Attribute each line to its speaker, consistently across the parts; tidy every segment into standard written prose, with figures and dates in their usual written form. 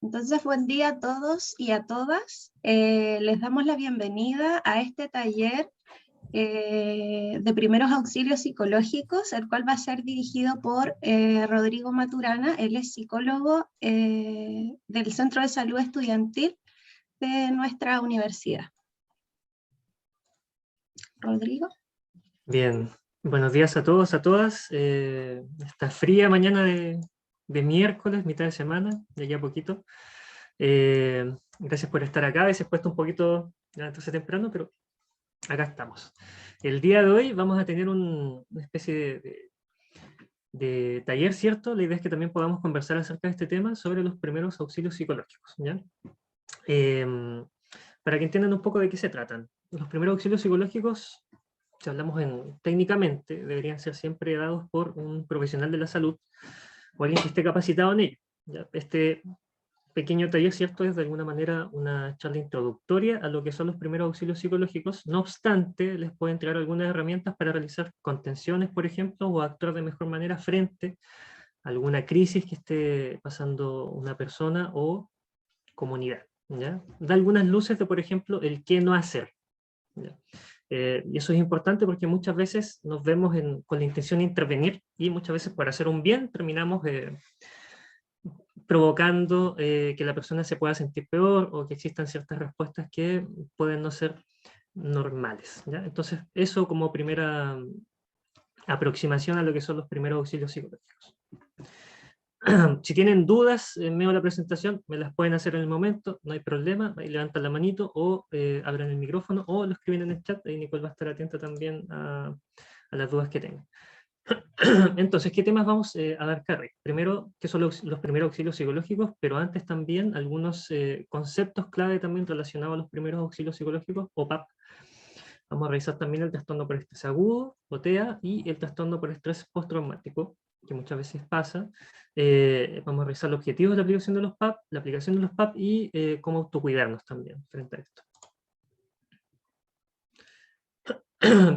Speaker 1: Entonces, buen día a todos y a todas. Les damos la bienvenida a este taller de primeros auxilios psicológicos, el cual va a ser dirigido por Rodrigo Maturana. Él es psicólogo del Centro de Salud Estudiantil de nuestra universidad. Rodrigo.
Speaker 2: Bien, buenos días a todos, a todas. Esta fría mañana de miércoles, mitad de semana, de aquí a poquito. Gracias por estar acá. A veces cuesta un poquito levantarse temprano, pero acá estamos. El día de hoy vamos a tener una especie de taller, ¿cierto? La idea es que también podamos conversar acerca de este tema sobre los primeros auxilios psicológicos, ¿ya? Para que entiendan un poco de qué se tratan. Los primeros auxilios psicológicos, si hablamos técnicamente, deberían ser siempre dados por un profesional de la salud o alguien que esté capacitado en ello. ¿Ya? Este pequeño taller, ¿cierto?, es de alguna manera una charla introductoria a lo que son los primeros auxilios psicológicos. No obstante, les puede entregar algunas herramientas para realizar contenciones, por ejemplo, o actuar de mejor manera frente a alguna crisis que esté pasando una persona o comunidad. ¿Ya? Da algunas luces de, por ejemplo, el qué no hacer. ¿Ya? Y eso es importante porque muchas veces nos vemos con la intención de intervenir y muchas veces por hacer un bien terminamos provocando que la persona se pueda sentir peor o que existan ciertas respuestas que pueden no ser normales. ¿Ya? Entonces, eso como primera aproximación a lo que son los primeros auxilios psicológicos. Si tienen dudas en medio de la presentación, me las pueden hacer en el momento, no hay problema, ahí levantan la manito o abran el micrófono o lo escriben en el chat, ahí Nicole va a estar atenta también a las dudas que tengan. Entonces, ¿qué temas vamos a dar carrera? Primero, ¿qué son los primeros auxilios psicológicos? Pero antes también algunos conceptos clave también relacionados a los primeros auxilios psicológicos, o PAP. Vamos a revisar también el trastorno por estrés agudo, o TEA, y el trastorno por estrés postraumático, que muchas veces pasa. Vamos a revisar los objetivos de la aplicación de los PAP, la aplicación de los PAP y cómo autocuidarnos también frente a esto.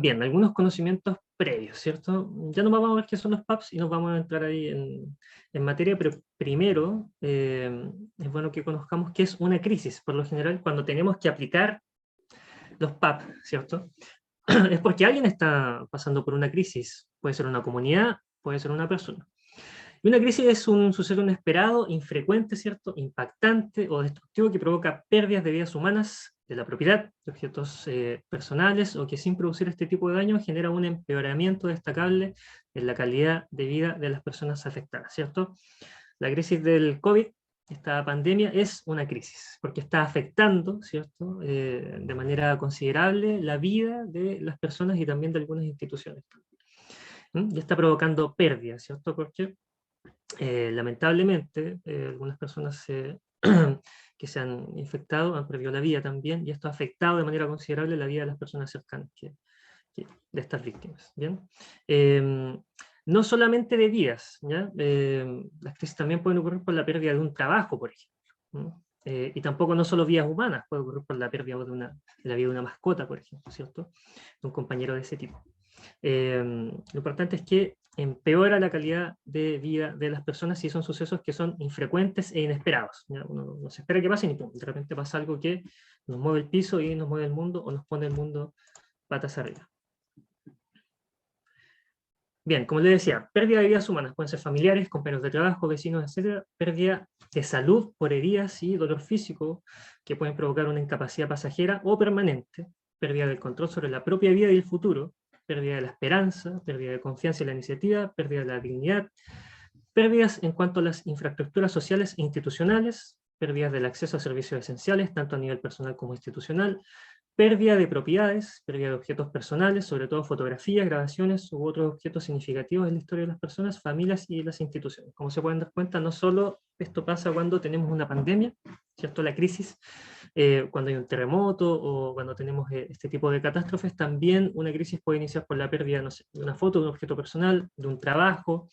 Speaker 2: Bien, algunos conocimientos previos, ¿cierto? Ya nos vamos a ver qué son los PAPs y nos vamos a entrar ahí en materia, pero primero es bueno que conozcamos qué es una crisis. Por lo general, cuando tenemos que aplicar los PAP, ¿cierto? Es porque alguien está pasando por una crisis. Puede ser una comunidad, puede ser una persona. Y una crisis es un suceso inesperado, infrecuente, ¿cierto? Impactante o destructivo que provoca pérdidas de vidas humanas, de la propiedad, de objetos personales, o que sin producir este tipo de daño genera un empeoramiento destacable en la calidad de vida de las personas afectadas, ¿cierto? La crisis del COVID, esta pandemia, es una crisis, porque está afectando, ¿cierto?, de manera considerable la vida de las personas y también de algunas instituciones. Y está provocando pérdidas, ¿cierto? Porque lamentablemente, algunas personas que se han infectado han perdido la vida también, y esto ha afectado de manera considerable la vida de las personas cercanas de estas víctimas. ¿Bien? No solamente de vidas, ¿ya? Las crisis también pueden ocurrir por la pérdida de un trabajo, por ejemplo. ¿No? Y tampoco no solo vidas humanas, puede ocurrir por la pérdida de la vida de una mascota, por ejemplo, ¿cierto? De un compañero de ese tipo. Lo importante es que empeora la calidad de vida de las personas si son sucesos que son infrecuentes e inesperados. ¿Ya? Uno no se espera que pase y de repente pasa algo que nos mueve el piso y nos mueve el mundo o nos pone el mundo patas arriba. Bien, como les decía, pérdida de vidas humanas, pueden ser familiares, compañeros de trabajo, vecinos, etc. Pérdida de salud por heridas y dolor físico que pueden provocar una incapacidad pasajera o permanente. Pérdida del control sobre la propia vida y el futuro. Pérdida de la esperanza, pérdida de confianza en la iniciativa, pérdida de la dignidad. Pérdidas en cuanto a las infraestructuras sociales e institucionales. Pérdidas del acceso a servicios esenciales, tanto a nivel personal como institucional. Pérdida de propiedades, pérdida de objetos personales, sobre todo fotografías, grabaciones u otros objetos significativos en la historia de las personas, familias y las instituciones. Como se pueden dar cuenta, no solo esto pasa cuando tenemos una pandemia, ¿cierto? La crisis, cuando hay un terremoto o cuando tenemos este tipo de catástrofes, también una crisis puede iniciar por la pérdida, no sé, de una foto, de un objeto personal, de un trabajo.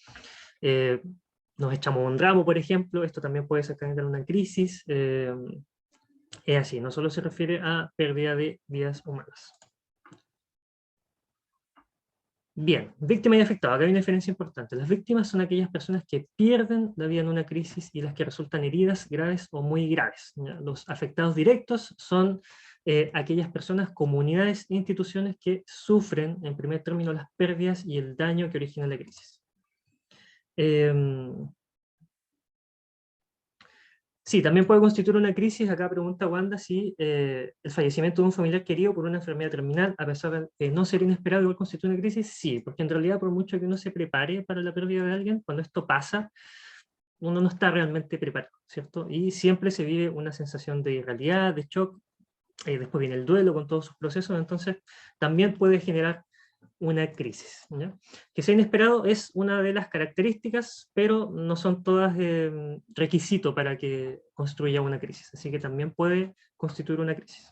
Speaker 2: Nos echamos un ramo, por ejemplo, esto también puede desencadenar una crisis. Es así, no solo se refiere a pérdida de vidas humanas. Bien, víctima y afectado. Acá hay una diferencia importante. Las víctimas son aquellas personas que pierden la vida en una crisis y las que resultan heridas graves o muy graves, ¿ya? Los afectados directos son aquellas personas, comunidades e instituciones que sufren, en primer término, las pérdidas y el daño que origina la crisis. Sí, también puede constituir una crisis. Acá pregunta Wanda si el fallecimiento de un familiar querido por una enfermedad terminal, a pesar de no ser inesperado, igual constituye una crisis. Sí, porque en realidad, por mucho que uno se prepare para la pérdida de alguien, cuando esto pasa, uno no está realmente preparado, ¿cierto? Y siempre se vive una sensación de irrealidad, de shock. Después viene el duelo con todos sus procesos, entonces también puede generar una crisis, ¿ya? Que sea inesperado es una de las características, pero no son todas requisito para que construya una crisis, así que también puede constituir una crisis.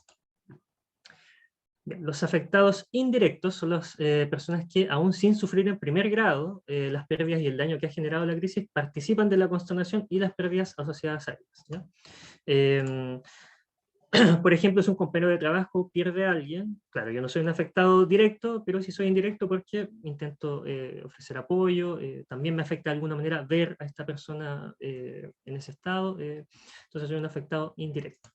Speaker 2: Bien, los afectados indirectos son las personas que, aún sin sufrir en primer grado las pérdidas y el daño que ha generado la crisis, participan de la consternación y las pérdidas asociadas a ellas, ¿ya? Por ejemplo, si un compañero de trabajo pierde a alguien, claro, yo no soy un afectado directo, pero sí soy indirecto porque intento ofrecer apoyo, también me afecta de alguna manera ver a esta persona en ese estado, entonces soy un afectado indirecto.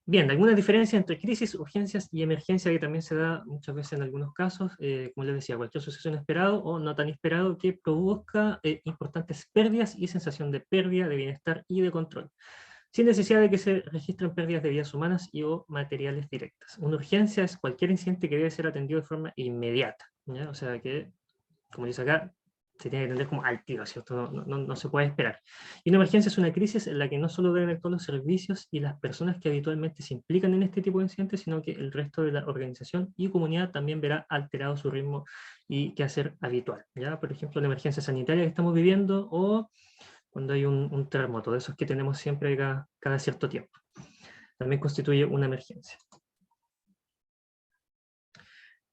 Speaker 2: Bien, algunas diferencias entre crisis, urgencias y emergencia que también se da muchas veces en algunos casos, como les decía, cualquier suceso inesperado o no tan esperado que produzca importantes pérdidas y sensación de pérdida, de bienestar y de control, sin necesidad de que se registren pérdidas de vidas humanas y o materiales directas. Una urgencia es cualquier incidente que debe ser atendido de forma inmediata, ¿ya? O sea que, como dice acá, se tiene que atender como al tiro, ¿cierto? No se puede esperar. Y una emergencia es una crisis en la que no solo deben actuar los servicios y las personas que habitualmente se implican en este tipo de incidentes, sino que el resto de la organización y comunidad también verá alterado su ritmo y quehacer habitual, ¿ya? Por ejemplo, la emergencia sanitaria que estamos viviendo o cuando hay un terremoto, de esos que tenemos siempre cada cierto tiempo. También constituye una emergencia.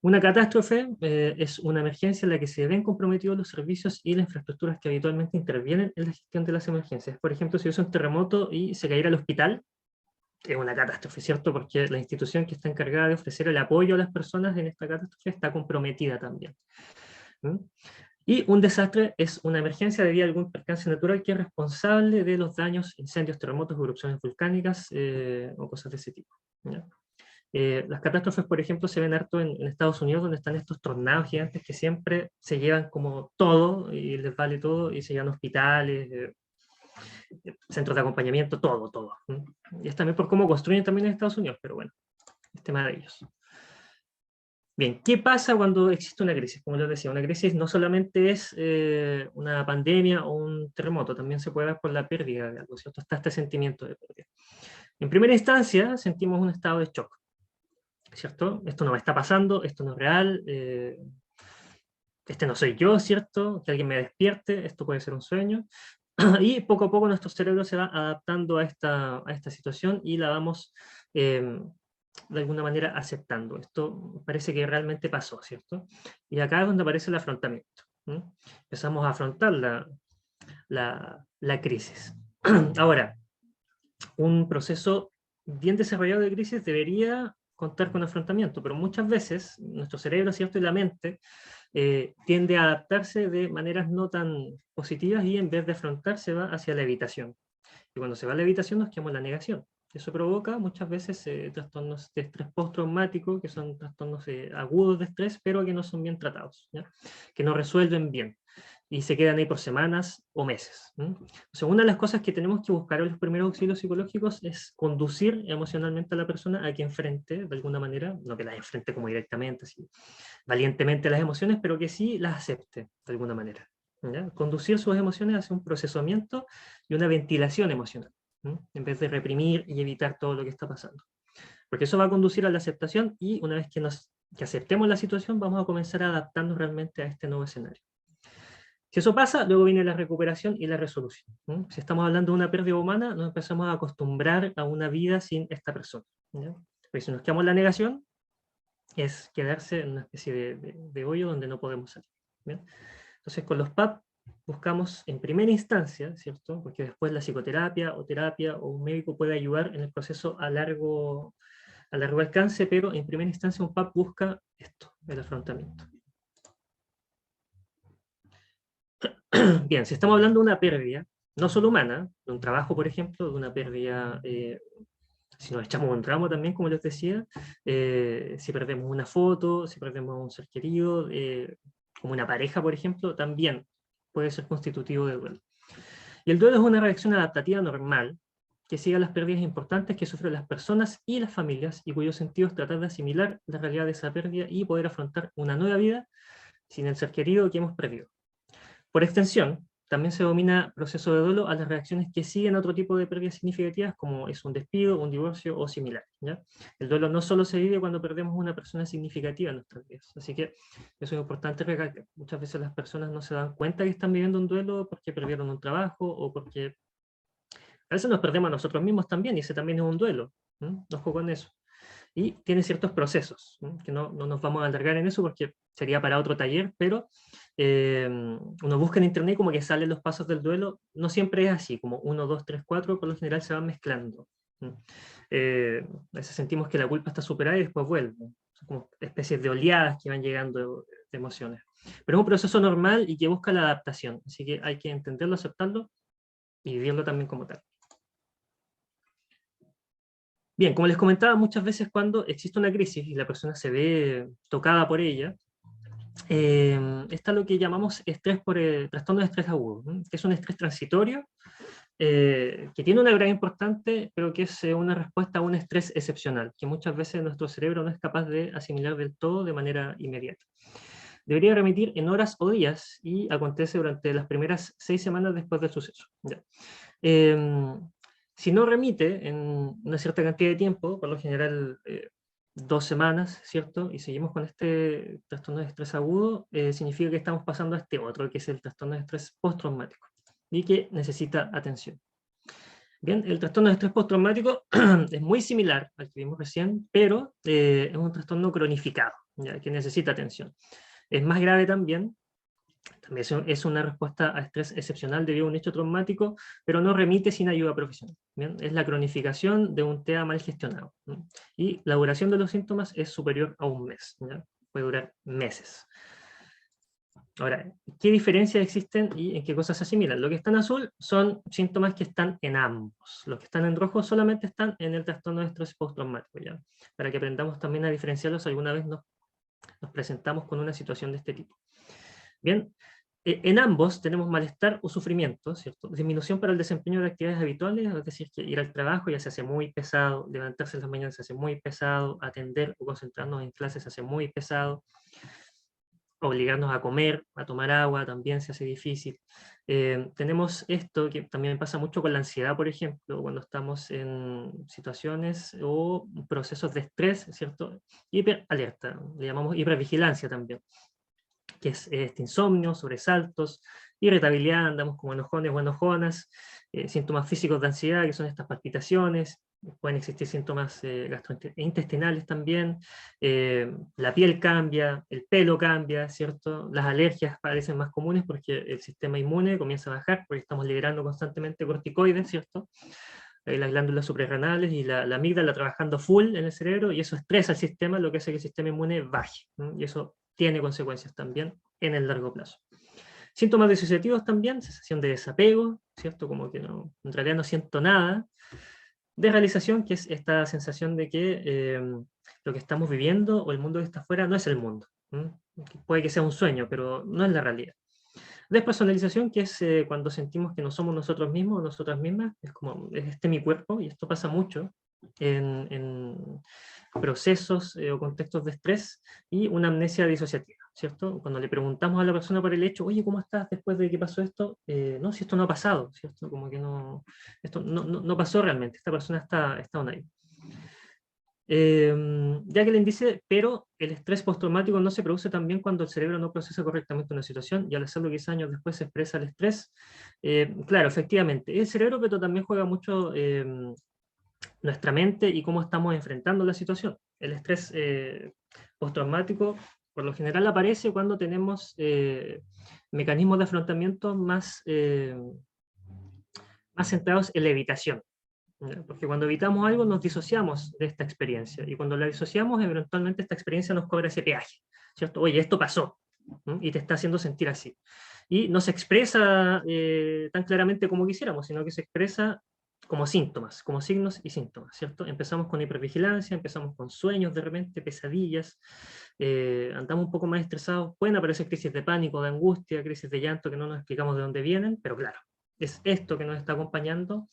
Speaker 2: Una catástrofe es una emergencia en la que se ven comprometidos los servicios y las infraestructuras que habitualmente intervienen en la gestión de las emergencias. Por ejemplo, si hubiese un terremoto y se cayera el hospital, es una catástrofe, ¿cierto? Porque la institución que está encargada de ofrecer el apoyo a las personas en esta catástrofe está comprometida también. ¿Mm? Y un desastre es una emergencia debido a algún percance natural que es responsable de los daños, incendios, terremotos, erupciones volcánicas o cosas de ese tipo, ¿ya? Las catástrofes, por ejemplo, se ven harto en Estados Unidos, donde están estos tornados gigantes que siempre se llevan como todo, y les vale todo, y se llevan hospitales, centros de acompañamiento, todo. Y es también por cómo construyen también en Estados Unidos, pero bueno, es tema de ellos. Bien, ¿qué pasa cuando existe una crisis? Como les decía, una crisis no solamente es una pandemia o un terremoto, también se puede dar por la pérdida de algo, ¿cierto? Está este sentimiento de pérdida. En primera instancia, sentimos un estado de shock, ¿cierto? Esto no me está pasando, esto no es real, este no soy yo, ¿cierto? Que alguien me despierte, esto puede ser un sueño. Y poco a poco nuestro cerebro se va adaptando a esta situación y la vamos de alguna manera aceptando. Esto parece que realmente pasó, ¿cierto? Y acá es donde aparece el afrontamiento. Empezamos a afrontar la crisis. Ahora, un proceso bien desarrollado de crisis debería contar con afrontamiento, pero muchas veces nuestro cerebro, ¿cierto? Y la mente tiende a adaptarse de maneras no tan positivas y en vez de afrontarse va hacia la evitación. Y cuando se va a la evitación nos quedamos en la negación. Eso provoca muchas veces trastornos de estrés postraumático, que son trastornos agudos de estrés, pero que no son bien tratados, ¿ya? Que no resuelven bien y se quedan ahí por semanas o meses. O sea, una de las cosas que tenemos que buscar en los primeros auxilios psicológicos es conducir emocionalmente a la persona a que enfrente, de alguna manera, no que la enfrente como directamente, así, valientemente las emociones, pero que sí las acepte de alguna manera, ¿ya? Conducir sus emociones hacia un procesamiento y una ventilación emocional, en vez de reprimir y evitar todo lo que está pasando. Porque eso va a conducir a la aceptación y una vez que aceptemos la situación, vamos a comenzar a adaptarnos realmente a este nuevo escenario. Si eso pasa, luego viene la recuperación y la resolución. Si estamos hablando de una pérdida humana, nos empezamos a acostumbrar a una vida sin esta persona, ¿ya? Porque si nos quedamos en la negación, es quedarse en una especie de hoyo donde no podemos salir, ¿bien? Entonces, con los PAP buscamos en primera instancia, ¿cierto? Porque después la psicoterapia o terapia o un médico puede ayudar en el proceso a largo a largo alcance, pero en primera instancia un PAP busca esto, el afrontamiento. Bien, si estamos hablando de una pérdida, no solo humana, de un trabajo, por ejemplo, de una pérdida, si nos echamos un ramo también, como les decía, si perdemos una foto, si perdemos un ser querido, como una pareja, por ejemplo, también puede ser constitutivo de duelo. Y el duelo es una reacción adaptativa normal que sigue a las pérdidas importantes que sufren las personas y las familias, y cuyo sentido es tratar de asimilar la realidad de esa pérdida y poder afrontar una nueva vida sin el ser querido que hemos perdido. Por extensión, también se denomina proceso de duelo a las reacciones que siguen a otro tipo de pérdidas significativas, como es un despido, un divorcio o similar, ¿ya? El duelo no solo se vive cuando perdemos una persona significativa en nuestras vidas, así que eso es importante recalcar. Muchas veces las personas no se dan cuenta que están viviendo un duelo porque perdieron un trabajo o porque a veces nos perdemos a nosotros mismos también, y ese también es un duelo. Ojo con eso. Y tiene ciertos procesos, que no nos vamos a alargar en eso porque sería para otro taller, pero uno busca en internet como que salen los pasos del duelo. No siempre es así, como 1, 2, 3, 4, por lo general se van mezclando. A veces sentimos que la culpa está superada y después vuelve. Son como especies de oleadas que van llegando de emociones. Pero es un proceso normal y que busca la adaptación, así que hay que entenderlo, aceptarlo y vivirlo también como tal. Bien, como les comentaba, muchas veces cuando existe una crisis y la persona se ve tocada por ella, está lo que llamamos estrés por trastorno de estrés agudo, que es un estrés transitorio, que tiene una gravedad importante, pero que es una respuesta a un estrés excepcional, que muchas veces nuestro cerebro no es capaz de asimilar del todo de manera inmediata. Debería remitir en horas o días y acontece durante las primeras 6 semanas después del suceso. ¿Ya? Si no remite en una cierta cantidad de tiempo, por lo general 2 semanas, ¿cierto? Y seguimos con este trastorno de estrés agudo, significa que estamos pasando a este otro, que es el trastorno de estrés postraumático, y que necesita atención. Bien, el trastorno de estrés postraumático es muy similar al que vimos recién, pero es un trastorno cronificado, ¿ya? Que necesita atención. Es más grave también es una respuesta a estrés excepcional debido a un hecho traumático, pero no remite sin ayuda profesional. ¿Bien? Es la cronificación de un TEA mal gestionado. ¿No? Y la duración de los síntomas es superior a un mes. ¿Ya? Puede durar meses. Ahora, ¿qué diferencias existen y en qué cosas se asimilan? Lo que está en azul son síntomas que están en ambos. Los que están en rojo solamente están en el trastorno de estrés postraumático. ¿Ya? Para que aprendamos también a diferenciarlos, alguna vez nos presentamos con una situación de este tipo. Bien, en ambos tenemos malestar o sufrimiento, ¿cierto? Disminución para el desempeño de actividades habituales, es decir, que ir al trabajo ya se hace muy pesado, levantarse en las mañanas se hace muy pesado, atender o concentrarnos en clases se hace muy pesado, obligarnos a comer, a tomar agua también se hace difícil. Tenemos esto que también pasa mucho con la ansiedad, por ejemplo, cuando estamos en situaciones o procesos de estrés, ¿cierto? Hiperalerta, le llamamos hipervigilancia también, que es este insomnio, sobresaltos, irritabilidad, andamos como enojones o enojonas, síntomas físicos de ansiedad, que son estas palpitaciones, pueden existir síntomas gastrointestinales también, la piel cambia, el pelo cambia, ¿cierto? Las alergias parecen más comunes porque el sistema inmune comienza a bajar, porque estamos liberando constantemente corticoides, ¿cierto? Las glándulas suprarrenales y la amígdala trabajando full en el cerebro, y eso estresa al sistema, lo que hace que el sistema inmune baje, ¿no? Y eso tiene consecuencias también en el largo plazo. Síntomas disociativos también, sensación de desapego, ¿cierto? Como que no, en realidad no siento nada. Desrealización, que es esta sensación de que lo que estamos viviendo o el mundo que está afuera no es el mundo. Puede que sea un sueño, pero no es la realidad. Despersonalización, que es cuando sentimos que no somos nosotros mismos o nosotras mismas, es como, es este mi cuerpo, y esto pasa mucho en procesos o contextos de estrés, y una amnesia disociativa, ¿cierto? Cuando le preguntamos a la persona por el hecho, oye, ¿cómo estás después de que pasó esto? No, si esto no ha pasado, ¿cierto? Como que no, esto no pasó realmente, esta persona está aún ahí. Ya que el índice, pero el estrés postraumático no se produce también cuando el cerebro no procesa correctamente una situación, y al hacerlo 10 años después se expresa el estrés. Claro, efectivamente, el cerebro, pero también juega mucho nuestra mente y cómo estamos enfrentando la situación. El estrés postraumático por lo general aparece cuando tenemos mecanismos de afrontamiento más centrados en la evitación. ¿ya? Porque cuando evitamos algo nos disociamos de esta experiencia, y cuando la disociamos, eventualmente esta experiencia nos cobra ese peaje, ¿cierto? Oye, esto pasó, y te está haciendo sentir así. Y no se expresa tan claramente como quisiéramos, sino que se expresa como síntomas, como signos y síntomas, ¿cierto? Empezamos con hipervigilancia, empezamos con sueños de repente, pesadillas, andamos un poco más estresados, pueden aparecer crisis de pánico, de angustia, crisis de llanto que no nos explicamos de dónde vienen, pero claro, es esto que nos está acompañando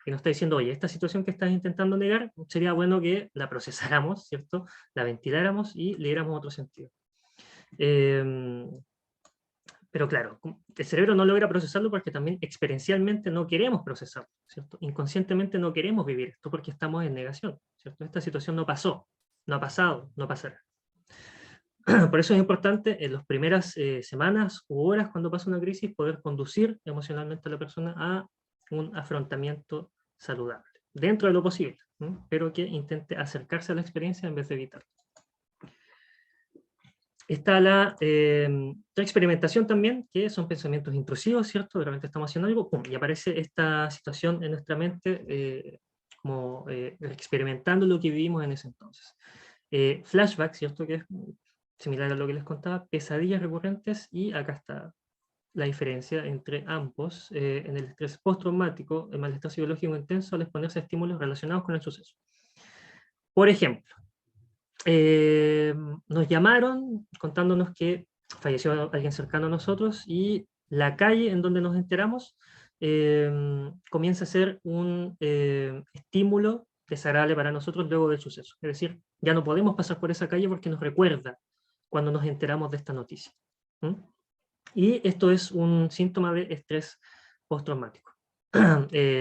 Speaker 2: y nos está diciendo, oye, esta situación que estás intentando negar, sería bueno que la procesáramos, ¿cierto? La ventiláramos y le diéramos otro sentido. Pero claro, el cerebro no logra procesarlo porque también experiencialmente no queremos procesarlo, ¿cierto? Inconscientemente no queremos vivir esto porque estamos en negación, ¿cierto? Esta situación no pasó, no ha pasado, no pasará. Por eso es importante en las primeras semanas u horas cuando pasa una crisis poder conducir emocionalmente a la persona a un afrontamiento saludable, dentro de lo posible, ¿no? Pero que intente acercarse a la experiencia en vez de evitarla. Está la experimentación también, que son pensamientos intrusivos, ¿cierto? De repente estamos haciendo algo, ¡pum!, y aparece esta situación en nuestra mente como experimentando lo que vivimos en ese entonces. Flashback, ¿cierto? Que es similar a lo que les contaba, pesadillas recurrentes, y acá está la diferencia entre ambos. En el estrés postraumático, el malestar psicológico intenso al exponerse a estímulos relacionados con el suceso. Por ejemplo, nos llamaron contándonos que falleció alguien cercano a nosotros y la calle en donde nos enteramos comienza a ser un estímulo desagradable para nosotros luego del suceso. Es decir, ya no podemos pasar por esa calle porque nos recuerda cuando nos enteramos de esta noticia. Y esto es un síntoma de estrés postraumático.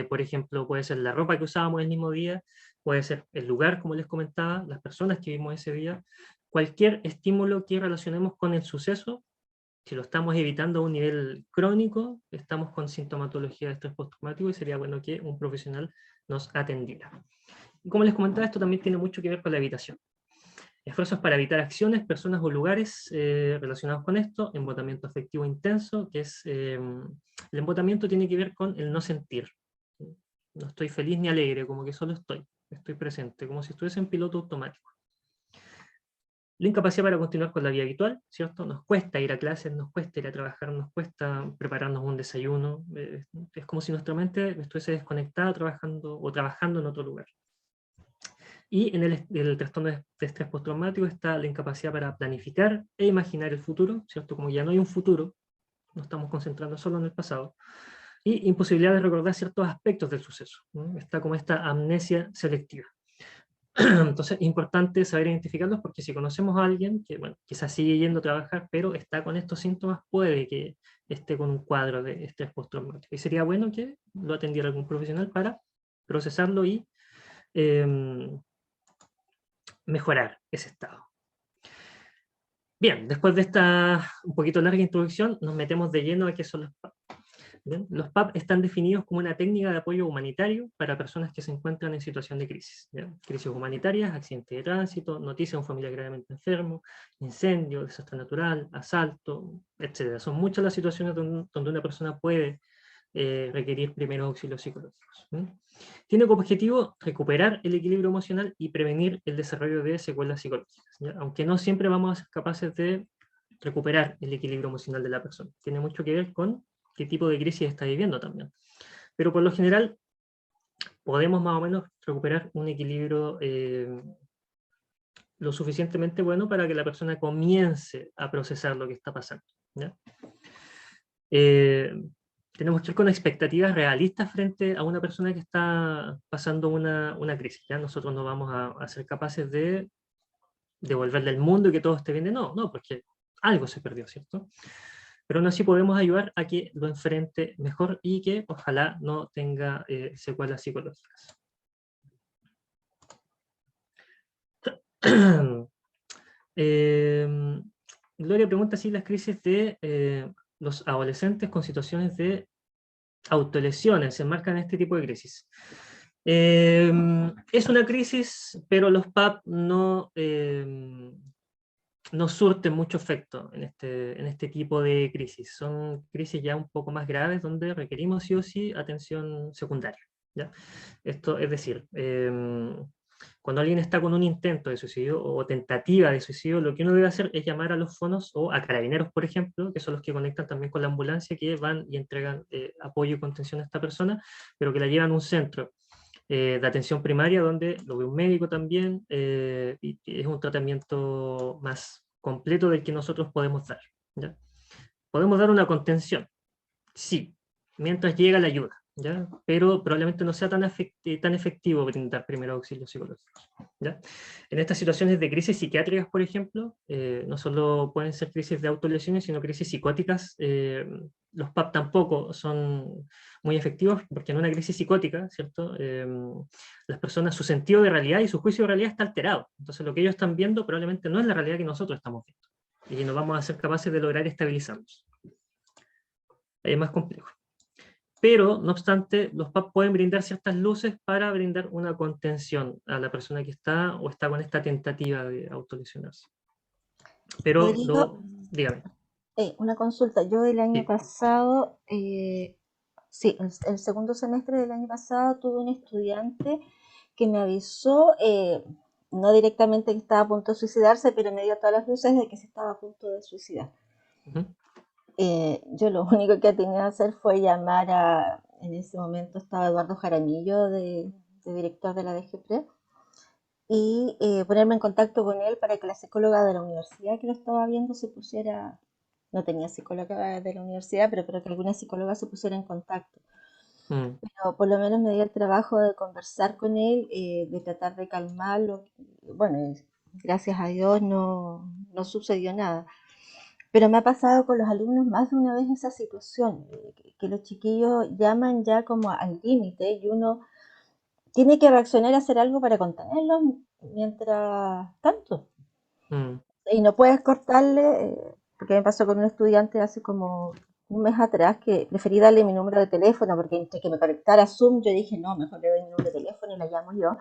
Speaker 2: Por ejemplo, puede ser la ropa que usábamos el mismo día, puede ser el lugar, como les comentaba, las personas que vimos ese día, cualquier estímulo que relacionemos con el suceso, si lo estamos evitando a un nivel crónico, estamos con sintomatología de estrés postraumático y sería bueno que un profesional nos atendiera. Y como les comentaba, esto también tiene mucho que ver con la evitación. Esfuerzos para evitar acciones, personas o lugares relacionados con esto, embotamiento afectivo intenso, que es, el embotamiento tiene que ver con el no sentir. No estoy feliz ni alegre, como que solo estoy presente, como si estuviese en piloto automático. La incapacidad para continuar con la vida habitual, ¿cierto? Nos cuesta ir a clases, nos cuesta ir a trabajar, nos cuesta prepararnos un desayuno, es como si nuestra mente estuviese desconectada trabajando en otro lugar. Y en el trastorno de estrés postraumático está la incapacidad para planificar e imaginar el futuro, ¿cierto? Como ya no hay un futuro, nos estamos concentrando solo en el pasado, y imposibilidad de recordar ciertos aspectos del suceso, ¿no? Está como esta amnesia selectiva. Entonces es importante saber identificarlos porque si conocemos a alguien que, bueno, quizás sigue yendo a trabajar, pero está con estos síntomas, puede que esté con un cuadro de estrés postraumático. Y sería bueno que lo atendiera algún profesional para procesarlo y mejorar ese estado. Bien, después de esta un poquito larga introducción, nos metemos de lleno a qué son los PAP. ¿Bien? Los PAP están definidos como una técnica de apoyo humanitario para personas que se encuentran en situación de crisis. ¿Bien? Crisis humanitarias, accidente de tránsito, noticia de un familiar gravemente enfermo, incendio, desastre natural, asalto, etc. Son muchas las situaciones donde una persona puede requerir primeros auxilios psicológicos. Tiene como objetivo recuperar el equilibrio emocional y prevenir el desarrollo de secuelas psicológicas, ¿ya? Aunque no siempre vamos a ser capaces de recuperar el equilibrio emocional de la persona. Tiene mucho que ver con qué tipo de crisis está viviendo también. Pero por lo general podemos más o menos recuperar un equilibrio lo suficientemente bueno para que la persona comience a procesar lo que está pasando, ¿ya? Tenemos que ir con expectativas realistas frente a una persona que está pasando una crisis. ¿Ya? Nosotros no vamos a ser capaces de devolverle el mundo y que todo esté bien. No, porque algo se perdió, ¿cierto? Pero aún así podemos ayudar a que lo enfrente mejor y que ojalá no tenga secuelas psicológicas. Gloria pregunta si las crisis de los adolescentes con situaciones de autolesiones se enmarcan en este tipo de crisis. Es una crisis, pero los PAP no surten mucho efecto en este tipo de crisis. Son crisis ya un poco más graves donde requerimos sí o sí atención secundaria, ¿ya? Esto es decir, cuando alguien está con un intento de suicidio o tentativa de suicidio, lo que uno debe hacer es llamar a los fonos o a carabineros, por ejemplo, que son los que conectan también con la ambulancia, que van y entregan apoyo y contención a esta persona, pero que la llevan a un centro de atención primaria donde lo ve un médico también, y es un tratamiento más completo del que nosotros podemos dar, ¿ya? Podemos dar una contención, sí, mientras llega la ayuda, ¿ya? Pero probablemente no sea tan efectivo brindar primeros auxilios psicológicos, ¿ya? En estas situaciones de crisis psiquiátricas, por ejemplo, no solo pueden ser crisis de autolesiones, sino crisis psicóticas. Los PAP tampoco son muy efectivos, porque en una crisis psicótica, ¿cierto? Las personas, su sentido de realidad y su juicio de realidad está alterado. Entonces lo que ellos están viendo probablemente no es la realidad que nosotros estamos viendo. Y no vamos a ser capaces de lograr estabilizarnos. Es más complejo. Pero, no obstante, los PAP pueden brindar ciertas luces para brindar una contención a la persona que está o está con esta tentativa de autolesionarse. Pero,
Speaker 3: Rodrigo,
Speaker 2: dígame.
Speaker 3: una consulta. Yo el año
Speaker 2: Sí.
Speaker 3: pasado, sí, el segundo semestre del año pasado tuve un estudiante que me avisó, no directamente que estaba a punto de suicidarse, pero me dio todas las luces de que se estaba a punto de suicidar.
Speaker 2: Uh-huh.
Speaker 3: Yo lo único que tenía que hacer fue llamar en ese momento estaba Eduardo Jaramillo, de director de la DGPRE, y ponerme en contacto con él para que la psicóloga de la universidad que lo estaba viendo se pusiera, no tenía psicóloga de la universidad, pero que alguna psicóloga se pusiera en contacto. Pero por lo menos me dio el trabajo de conversar con él, de tratar de calmarlo. Bueno, gracias a Dios no sucedió nada. Pero me ha pasado con los alumnos más de una vez esa situación, que los chiquillos llaman ya como al límite y uno tiene que reaccionar a hacer algo para contenerlos mientras tanto. Y no puedes cortarle, porque me pasó con un estudiante hace como un mes atrás que preferí darle mi número de teléfono porque entre que me conectara a Zoom yo dije no, mejor le doy mi número de teléfono y la llamo yo.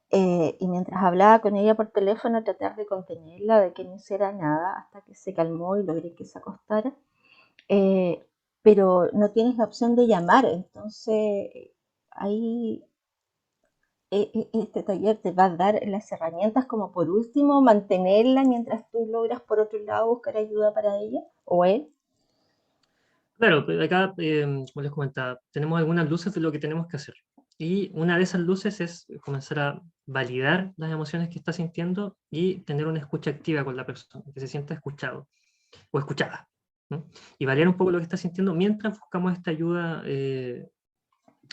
Speaker 3: Y mientras hablaba con ella por teléfono tratar de contenerla, de que no hiciera nada hasta que se calmó y logré que se acostara. Pero no tienes la opción de llamar, entonces ahí este taller te va a dar las herramientas como por último mantenerla mientras tú logras por otro lado buscar ayuda para ella o él.
Speaker 2: Claro, pero acá, como les comentaba, tenemos algunas luces de lo que tenemos que hacer. Y una de esas luces es comenzar a validar las emociones que está sintiendo y tener una escucha activa con la persona, que se sienta escuchado o escuchada, ¿no? Y validar un poco lo que está sintiendo mientras buscamos esta ayuda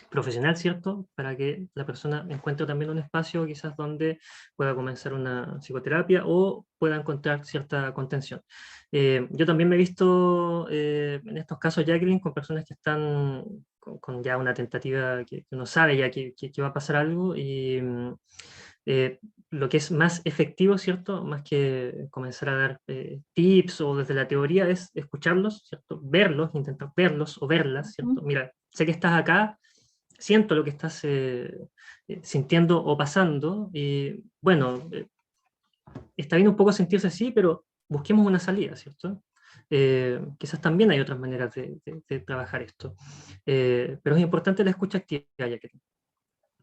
Speaker 2: profesional, ¿cierto? Para que la persona encuentre también un espacio quizás donde pueda comenzar una psicoterapia o pueda encontrar cierta contención. Yo también me he visto en estos casos, Jacqueline, con personas que están con ya una tentativa que uno sabe ya que va a pasar algo y lo que es más efectivo, ¿cierto? Más que comenzar a dar tips o desde la teoría es escucharlos, ¿cierto? Verlos, intentar verlos o verlas, ¿cierto? Mira, sé que estás acá, siento lo que estás sintiendo o pasando, y bueno, está bien un poco sentirse así, pero busquemos una salida, ¿cierto? Quizás también hay otras maneras de trabajar esto, pero es importante la escucha activa, ya que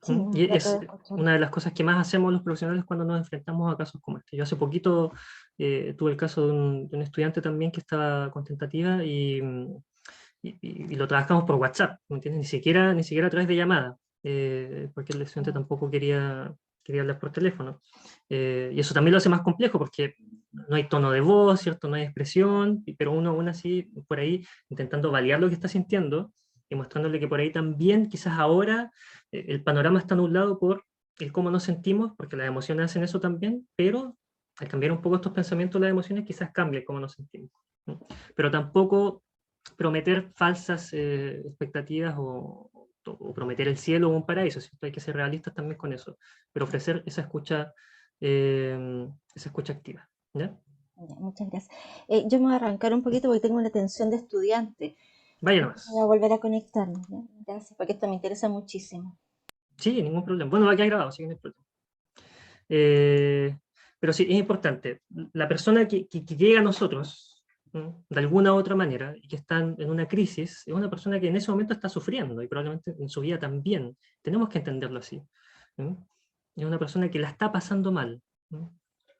Speaker 3: Sí,
Speaker 2: y
Speaker 3: trato de
Speaker 2: es
Speaker 3: escuchar.
Speaker 2: una de las cosas que más hacemos los profesionales cuando nos enfrentamos a casos como este. Yo hace poquito tuve el caso de un estudiante también que estaba con tentativa y lo trabajamos por WhatsApp, ¿me entiendes? Ni siquiera a través de llamada, porque el estudiante tampoco quería hablar por teléfono. Y eso también lo hace más complejo porque no hay tono de voz, ¿cierto? No hay expresión, pero uno aún así por ahí intentando validar lo que está sintiendo y mostrándole que por ahí también quizás ahora el panorama está nublado por el cómo nos sentimos, porque las emociones hacen eso también, pero al cambiar un poco estos pensamientos, las emociones quizás cambien cómo nos sentimos, ¿no? Pero tampoco prometer falsas expectativas o prometer el cielo o un paraíso, ¿cierto? Hay que ser realistas también con eso, pero ofrecer esa escucha activa, ¿ya?
Speaker 3: Ya, muchas gracias. Yo me voy a arrancar un poquito porque tengo una atención de estudiante.
Speaker 2: Vaya
Speaker 3: Voy a
Speaker 2: nomás.
Speaker 3: volver a conectarme, ¿ya? Gracias, porque esto me interesa muchísimo.
Speaker 2: Sí, ningún problema. Bueno, va a quedar grabado, así que no hay problema. Eh, pero sí, es importante. La persona que llega a nosotros de alguna u otra manera, y que están en una crisis, es una persona que en ese momento está sufriendo, y probablemente en su vida también. Tenemos que entenderlo así. Es una persona que la está pasando mal.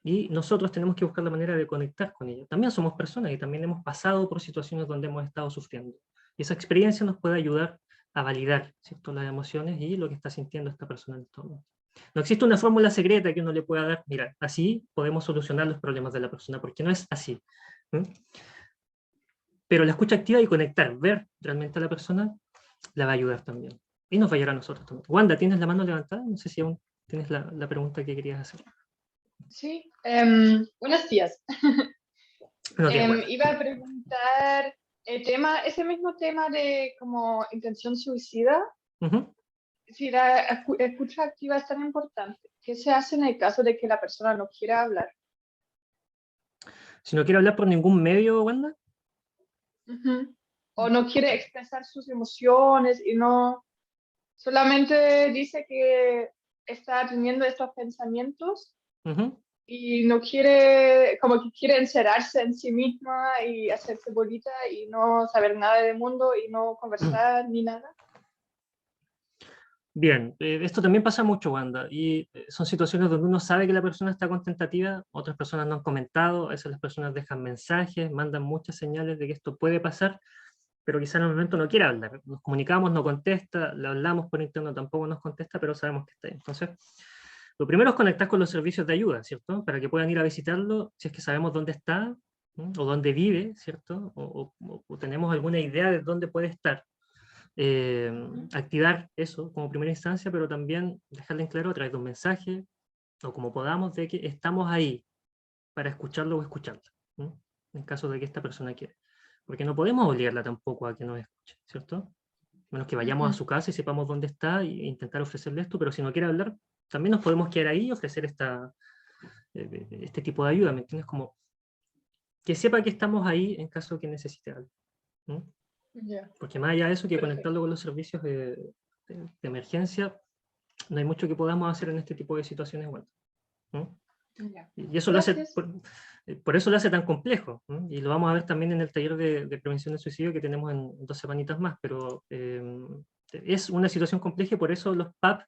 Speaker 2: Y nosotros tenemos que buscar la manera de conectar con ella. También somos personas y también hemos pasado por situaciones donde hemos estado sufriendo. Y esa experiencia nos puede ayudar a validar, ¿cierto?, las emociones y lo que está sintiendo esta persona en este momento. No existe una fórmula secreta que uno le pueda dar, mira, así podemos solucionar los problemas de la persona, porque no es así. Pero la escucha activa y conectar, ver realmente a la persona, la va a ayudar también. Y nos va a ayudar a nosotros también. Wanda, ¿tienes la mano levantada? No sé si aún tienes la pregunta que querías hacer.
Speaker 4: Sí, buenos días.
Speaker 2: Buenos días, Wanda.
Speaker 4: Iba a preguntar ese mismo tema de como intención suicida. Si la escucha activa es tan importante, ¿qué se hace en el caso de que la persona no quiera hablar?
Speaker 2: Si no quiere hablar por ningún medio, Wanda.
Speaker 4: O no quiere expresar sus emociones y no solamente dice que está teniendo estos pensamientos y no quiere, como que quiere encerrarse en sí misma y hacerse bolita y no saber nada del mundo y no conversar ni nada.
Speaker 2: Bien, esto también pasa mucho, Wanda, y son situaciones donde uno sabe que la persona está contentativa, otras personas no han comentado, a veces las personas dejan mensajes, mandan muchas señales de que esto puede pasar, pero quizá en el momento no quiere hablar. Nos comunicamos, no contesta, le hablamos por interno, tampoco nos contesta, pero sabemos que está ahí. Entonces, lo primero es conectar con los servicios de ayuda, ¿cierto? Para que puedan ir a visitarlo, si es que sabemos dónde está, o dónde vive, ¿cierto? O tenemos alguna idea de dónde puede estar. Activar eso como primera instancia, pero también dejarle en claro a través de un mensaje, o como podamos, de que estamos ahí para escucharlo o escucharla, en caso de que esta persona quiera. Porque no podemos obligarla tampoco a que nos escuche, ¿cierto? Menos que vayamos a su casa y sepamos dónde está e intentar ofrecerle esto, pero si no quiere hablar, también nos podemos quedar ahí y ofrecer este tipo de ayuda, ¿me entiendes? Como que sepa que estamos ahí en caso de que necesite algo. Porque más allá de eso, que conectarlo con los servicios de emergencia, no hay mucho que podamos hacer en este tipo de situaciones. Bueno, y eso lo hace, por eso lo hace tan complejo, y lo vamos a ver también en el taller de prevención del suicidio que tenemos en 2 semanitas más, pero es una situación compleja y por eso los PAP,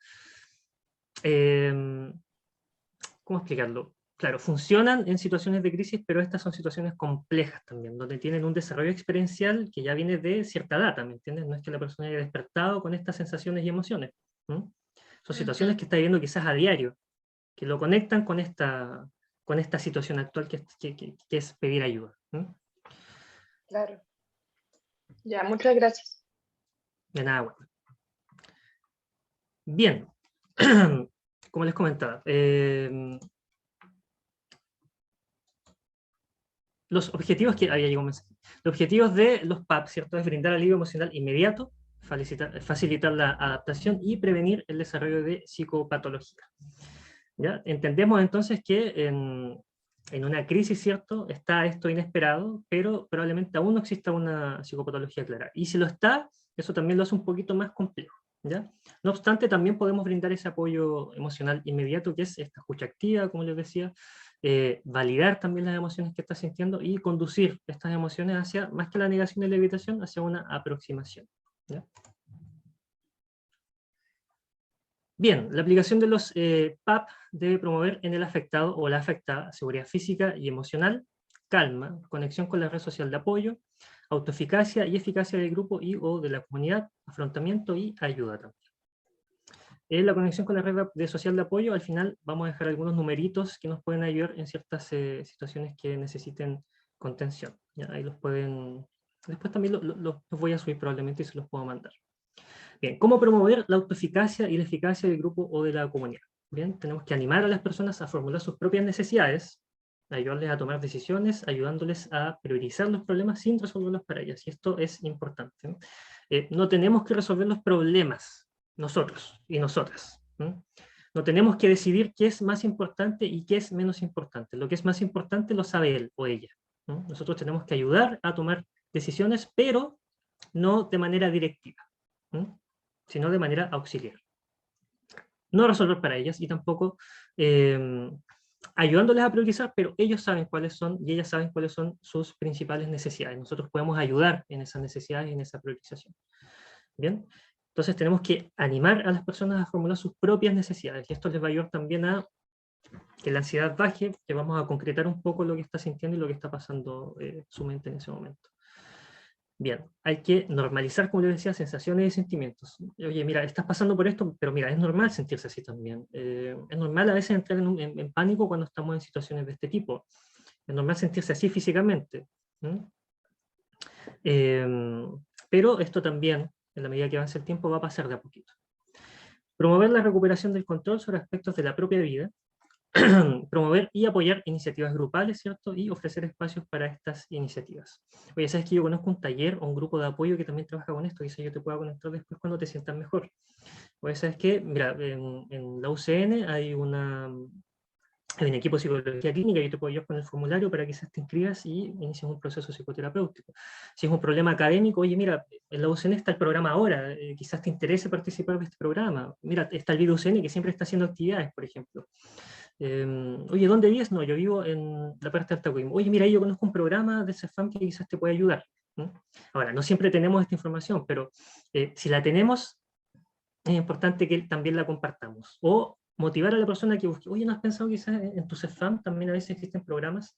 Speaker 2: ¿cómo explicarlo? Claro, funcionan en situaciones de crisis, pero estas son situaciones complejas también, donde tienen un desarrollo experiencial que ya viene de cierta data, ¿me entiendes? No es que la persona haya despertado con estas sensaciones y emociones. Son situaciones que está viviendo quizás a diario, que lo conectan con esta situación actual que es pedir ayuda.
Speaker 4: Claro. Ya, muchas gracias.
Speaker 2: De nada, bueno. Bien, como les comentaba, los objetivos que había llegado un mensaje. Los objetivos de los PAP, ¿cierto? Es brindar alivio emocional inmediato, facilitar la adaptación y prevenir el desarrollo de psicopatología. ¿Ya? Entendemos entonces que en una crisis, ¿cierto? Está esto inesperado, pero probablemente aún no exista una psicopatología clara. Y si lo está, eso también lo hace un poquito más complejo. ¿Ya? No obstante, también podemos brindar ese apoyo emocional inmediato, que es esta escucha activa, como les decía, validar también las emociones que está sintiendo y conducir estas emociones hacia, más que la negación y la evitación, hacia una aproximación. ¿Ya? Bien, la aplicación de los PAP debe promover en el afectado o la afectada seguridad física y emocional, calma, conexión con la red social de apoyo, autoeficacia y eficacia del grupo y o de la comunidad, afrontamiento y ayuda también. En la conexión con la red de social de apoyo, al final vamos a dejar algunos numeritos que nos pueden ayudar en ciertas situaciones que necesiten contención. ¿Ya? Ahí los pueden, después también los voy a subir probablemente y se los puedo mandar. Bien, ¿cómo promover la autoeficacia y la eficacia del grupo o de la comunidad? Bien, tenemos que animar a las personas a formular sus propias necesidades, ayudarles a tomar decisiones, ayudándoles a priorizar los problemas sin resolverlos para ellas. Y esto es importante. No tenemos que resolver los problemas nosotros y nosotras. No tenemos que decidir qué es más importante y qué es menos importante. Lo que es más importante lo sabe él o ella. Nosotros tenemos que ayudar a tomar decisiones, pero no de manera directiva, sino de manera auxiliar. No resolver para ellas y tampoco ayudándoles a priorizar, pero ellos saben cuáles son y ellas saben cuáles son sus principales necesidades. Nosotros podemos ayudar en esas necesidades y en esa priorización. ¿Bien? Entonces tenemos que animar a las personas a formular sus propias necesidades, y esto les va a ayudar también a que la ansiedad baje, que vamos a concretar un poco lo que está sintiendo y lo que está pasando su mente en ese momento. Bien, hay que normalizar, como les decía, sensaciones y sentimientos. Oye, mira, estás pasando por esto, pero mira, es normal sentirse así también. Es normal a veces entrar en pánico cuando estamos en situaciones de este tipo. Es normal sentirse así físicamente. Pero esto también, en la medida que avance el tiempo, va a pasar de a poquito. Promover la recuperación del control sobre aspectos de la propia vida. Promover y apoyar iniciativas grupales, ¿cierto? Y ofrecer espacios para estas iniciativas. Oye, ¿sabes que yo conozco un taller o un grupo de apoyo que también trabaja con esto? Quizás yo te pueda conectar después cuando te sientas mejor. Oye, ¿sabes qué? Mira, en la UCN hay un equipo de psicología clínica, yo te puedo ayudar con el formulario para que te inscribas y inicies un proceso psicoterapéutico. Si es un problema académico, oye, mira, en la UCN está el programa ahora, quizás te interese participar de este programa. Mira, está el Vida UCN que siempre está haciendo actividades, por ejemplo. Oye, ¿dónde vives? No, yo vivo en la parte de Altacoim. Oye, mira, yo conozco un programa de CEFAM que quizás te puede ayudar. Ahora, no siempre tenemos esta información, pero si la tenemos, es importante que también la compartamos. O motivar a la persona que busque, oye, ¿no has pensado quizás en tu CEFAM? También a veces existen programas,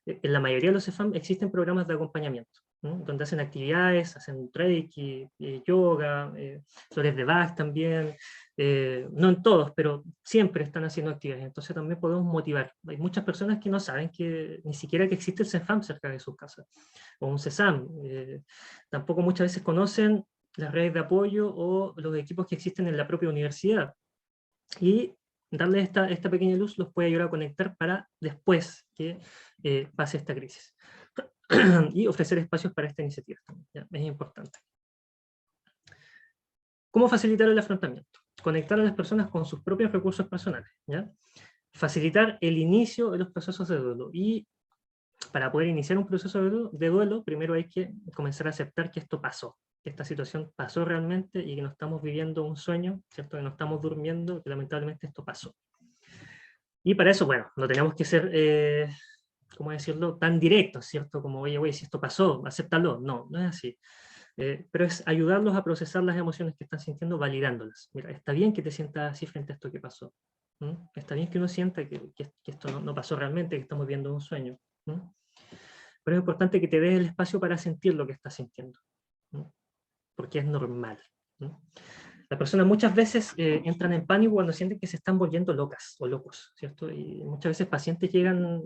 Speaker 2: en la mayoría de los CEFAM existen programas de acompañamiento, donde hacen actividades, hacen reiki, yoga, flores de Bach también, no en todos, pero siempre están haciendo actividades, entonces también podemos motivar. Hay muchas personas que no saben que ni siquiera que existe el CEFAM cerca de sus casas, o un CESAM, tampoco muchas veces conocen las redes de apoyo o los equipos que existen en la propia universidad. Y darle esta pequeña luz los puede ayudar a conectar para después que pase esta crisis. Y ofrecer espacios para esta iniciativa también, ¿ya? Es importante. ¿Cómo facilitar el afrontamiento? Conectar a las personas con sus propios recursos personales, ¿ya? Facilitar el inicio de los procesos de duelo. Y para poder iniciar un proceso de duelo, primero hay que comenzar a aceptar que esto pasó, que esta situación pasó realmente y que no estamos viviendo un sueño, ¿cierto? Que no estamos durmiendo, que lamentablemente esto pasó. Y para eso, bueno, no tenemos que ser, ¿cómo decirlo?, tan directos, ¿cierto? Como, oye, si esto pasó, acéptalo. No, no es así. Pero es ayudarlos a procesar las emociones que están sintiendo, validándolas. Mira, está bien que te sientas así frente a esto que pasó. Está bien que uno sienta que esto no pasó realmente, que estamos viendo un sueño. Pero es importante que te des el espacio para sentir lo que estás sintiendo, porque es normal. Las personas muchas veces entran en pánico cuando sienten que se están volviendo locas o locos, ¿cierto? Y muchas veces pacientes llegan,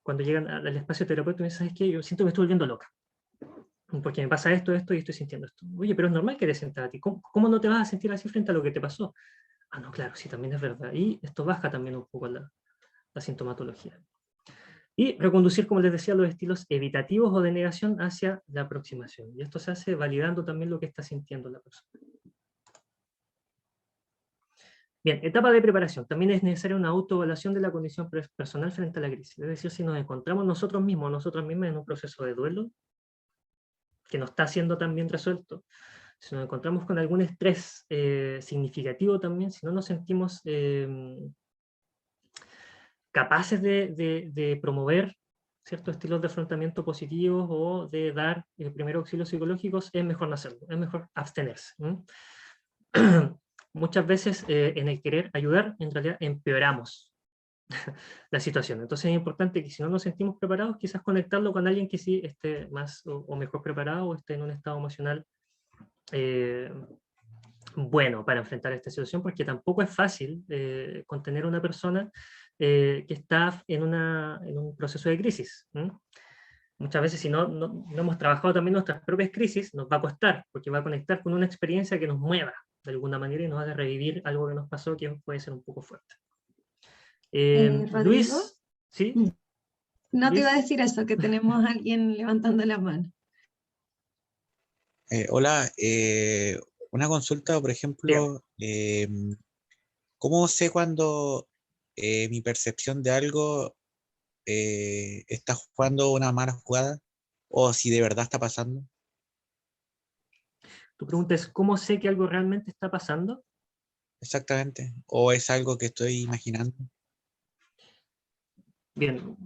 Speaker 2: cuando llegan al espacio terapéutico, y dicen, ¿sabes qué? Yo siento que me estoy volviendo loca, porque me pasa esto y estoy sintiendo esto. Oye, pero es normal que te sientas a ti. ¿Cómo no te vas a sentir así frente a lo que te pasó? Ah, no, claro, sí, también es verdad. Y esto baja también un poco la sintomatología. Y reconducir, como les decía, los estilos evitativos o de negación hacia la aproximación. Y esto se hace validando también lo que está sintiendo la persona. Bien, etapa de preparación. También es necesaria una autoevaluación de la condición personal frente a la crisis. Es decir, si nos encontramos nosotros mismos o nosotras mismas en un proceso de duelo que no está siendo tan bien resuelto, si nos encontramos con algún estrés significativo también, si no nos sentimos capaces de promover ciertos estilos de afrontamiento positivos o de dar primeros auxilios psicológicos, es mejor no hacerlo, es mejor abstenerse. Muchas veces en el querer ayudar, en realidad empeoramos la situación. Entonces es importante que si no nos sentimos preparados, quizás conectarlo con alguien que sí esté más o mejor preparado o esté en un estado emocional bueno para enfrentar esta situación, porque tampoco es fácil contener a una persona que está en un proceso de crisis. Muchas veces si no hemos trabajado también nuestras propias crisis, nos va a costar, porque va a conectar con una experiencia que nos mueva de alguna manera y nos haga revivir algo que nos pasó que puede ser un poco fuerte.
Speaker 1: Rodrigo,
Speaker 2: Luis, ¿sí?
Speaker 1: No
Speaker 2: Luis.
Speaker 1: te iba a decir eso, que tenemos a alguien levantando la mano.
Speaker 5: Hola, una consulta, por ejemplo, ¿cómo sé cuando mi percepción de algo está jugando una mala jugada o si de verdad está pasando?
Speaker 2: Tu pregunta es, ¿cómo sé que algo realmente está pasando?
Speaker 5: Exactamente, o es algo que estoy imaginando.
Speaker 2: Bien,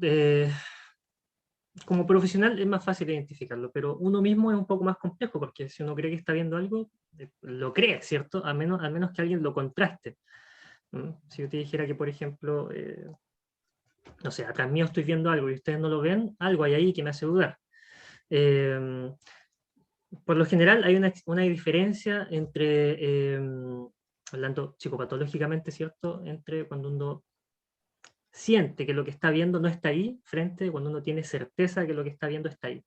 Speaker 2: como profesional es más fácil identificarlo, pero uno mismo es un poco más complejo, porque si uno cree que está viendo algo, lo cree, ¿cierto? A menos que alguien lo contraste. Si yo te dijera que, por ejemplo, no sé, atrás mío estoy viendo algo y ustedes no lo ven, algo hay ahí que me hace dudar. Por lo general hay una diferencia entre, hablando psicopatológicamente, ¿cierto?, entre cuando uno siente que lo que está viendo no está ahí, frente a cuando uno tiene certeza de que lo que está viendo está ahí.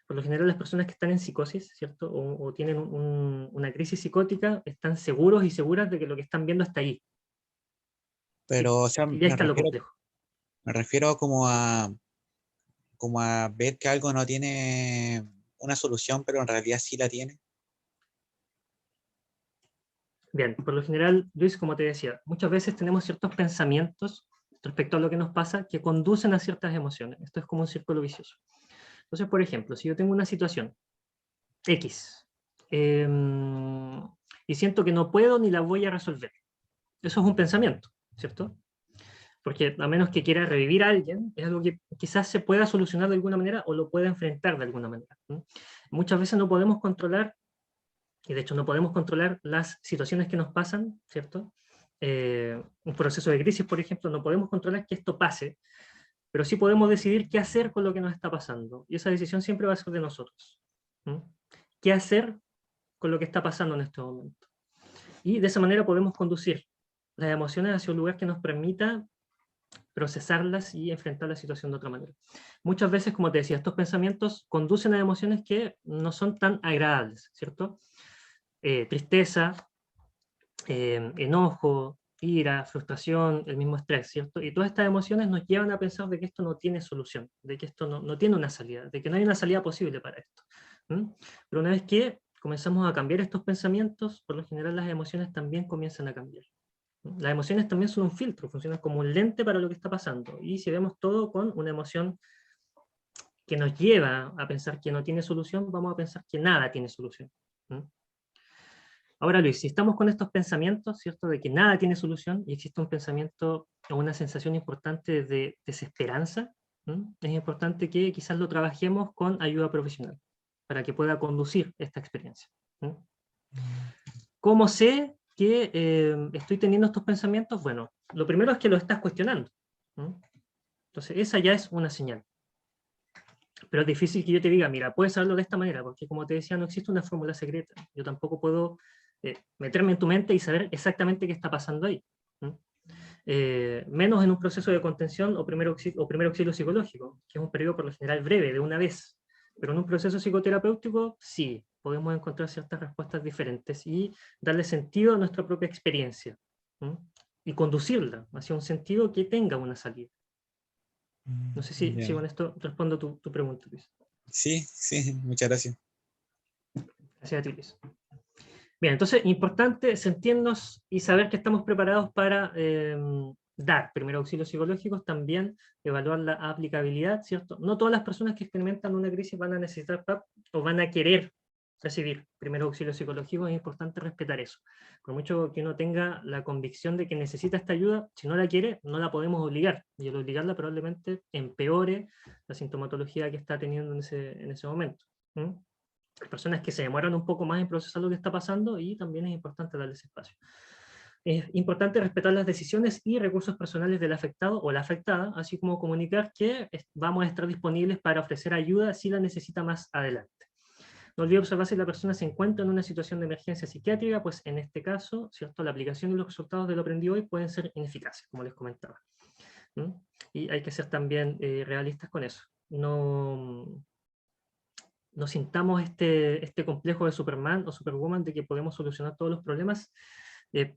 Speaker 2: Por lo general las personas que están en psicosis, ¿cierto?, o tienen una crisis psicótica, están seguros y seguras de que lo que están viendo está ahí.
Speaker 5: Pero, o sea,
Speaker 2: Y ya está lo complejo.
Speaker 5: Me refiero como a ver que algo no tiene una solución, pero en realidad sí la tiene.
Speaker 2: Bien, por lo general, Luis, como te decía, muchas veces tenemos ciertos pensamientos respecto a lo que nos pasa que conducen a ciertas emociones. Esto es como un círculo vicioso. Entonces, por ejemplo, si yo tengo una situación X y siento que no puedo ni la voy a resolver, eso es un pensamiento, ¿cierto? Porque a menos que quiera revivir a alguien, es algo que quizás se pueda solucionar de alguna manera o lo pueda enfrentar de alguna manera. Muchas veces no podemos controlar, y de hecho no podemos controlar las situaciones que nos pasan, ¿cierto? Un proceso de crisis, por ejemplo, no podemos controlar que esto pase, pero sí podemos decidir qué hacer con lo que nos está pasando. Y esa decisión siempre va a ser de nosotros. ¿Qué hacer con lo que está pasando en este momento? Y de esa manera podemos conducir las emociones hacia un lugar que nos permita procesarlas y enfrentar la situación de otra manera. Muchas veces, como te decía, estos pensamientos conducen a emociones que no son tan agradables, ¿cierto? Tristeza, enojo, ira, frustración, el mismo estrés, ¿cierto? Y todas estas emociones nos llevan a pensar de que esto no tiene solución, de que esto no tiene una salida, de que no hay una salida posible para esto. Pero una vez que comenzamos a cambiar estos pensamientos, por lo general las emociones también comienzan a cambiar. Las emociones también son un filtro, funcionan como un lente para lo que está pasando. Y si vemos todo con una emoción que nos lleva a pensar que no tiene solución, vamos a pensar que nada tiene solución. Ahora, Luis, si estamos con estos pensamientos, ¿cierto?, de que nada tiene solución y existe un pensamiento o una sensación importante de desesperanza, es importante que quizás lo trabajemos con ayuda profesional para que pueda conducir esta experiencia. ¿Cómo sé que estoy teniendo estos pensamientos? Bueno, lo primero es que lo estás cuestionando. Entonces, esa ya es una señal. Pero es difícil que yo te diga, mira, puedes hacerlo de esta manera, porque como te decía, no existe una fórmula secreta. Yo tampoco puedo meterme en tu mente y saber exactamente qué está pasando ahí. Menos en un proceso de contención o primer auxilio psicológico, que es un periodo por lo general breve, de una vez. Pero en un proceso psicoterapéutico, sí, podemos encontrar ciertas respuestas diferentes y darle sentido a nuestra propia experiencia. Y conducirla hacia un sentido que tenga una salida. No sé si con esto respondo tu pregunta, Luis.
Speaker 5: Sí, muchas gracias.
Speaker 2: Gracias a ti, Luis. Bien, entonces, importante sentirnos y saber que estamos preparados para dar primeros auxilios psicológicos, también evaluar la aplicabilidad, ¿cierto? No todas las personas que experimentan una crisis van a necesitar PAP o van a querer recibir primeros auxilios psicológicos, es importante respetar eso. Por mucho que uno tenga la convicción de que necesita esta ayuda, si no la quiere, no la podemos obligar, y al obligarla probablemente empeore la sintomatología que está teniendo en ese momento. Hay personas que se demoran un poco más en procesar lo que está pasando y también es importante darles espacio. Es importante respetar las decisiones y recursos personales del afectado o la afectada, así como comunicar que vamos a estar disponibles para ofrecer ayuda si la necesita más adelante. No olvide observar si la persona se encuentra en una situación de emergencia psiquiátrica, pues en este caso, ¿cierto?, la aplicación y los resultados de lo aprendido hoy pueden ser ineficaces, como les comentaba. Y hay que ser también realistas con eso. No sintamos este complejo de Superman o Superwoman de que podemos solucionar todos los problemas.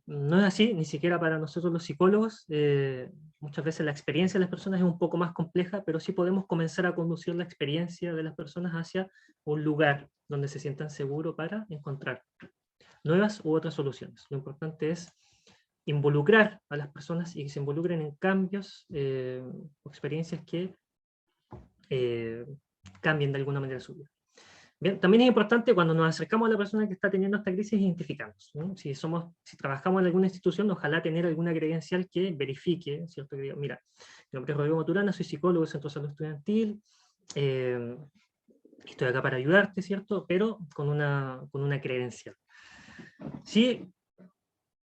Speaker 2: No es así, ni siquiera para nosotros los psicólogos. Muchas veces la experiencia de las personas es un poco más compleja, pero sí podemos comenzar a conducir la experiencia de las personas hacia un lugar donde se sientan seguros para encontrar nuevas u otras soluciones. Lo importante es involucrar a las personas y que se involucren en cambios o experiencias que cambien de alguna manera su vida. Bien, también es importante cuando nos acercamos a la persona que está teniendo esta crisis identificarnos, ¿no? Si trabajamos en alguna institución, ojalá tener alguna credencial que verifique, ¿cierto? Que diga, mira, mi nombre es Rodrigo Maturana, soy psicólogo del Centro de Salud Estudiantil, estoy acá para ayudarte, ¿cierto? Pero con una credencial. Si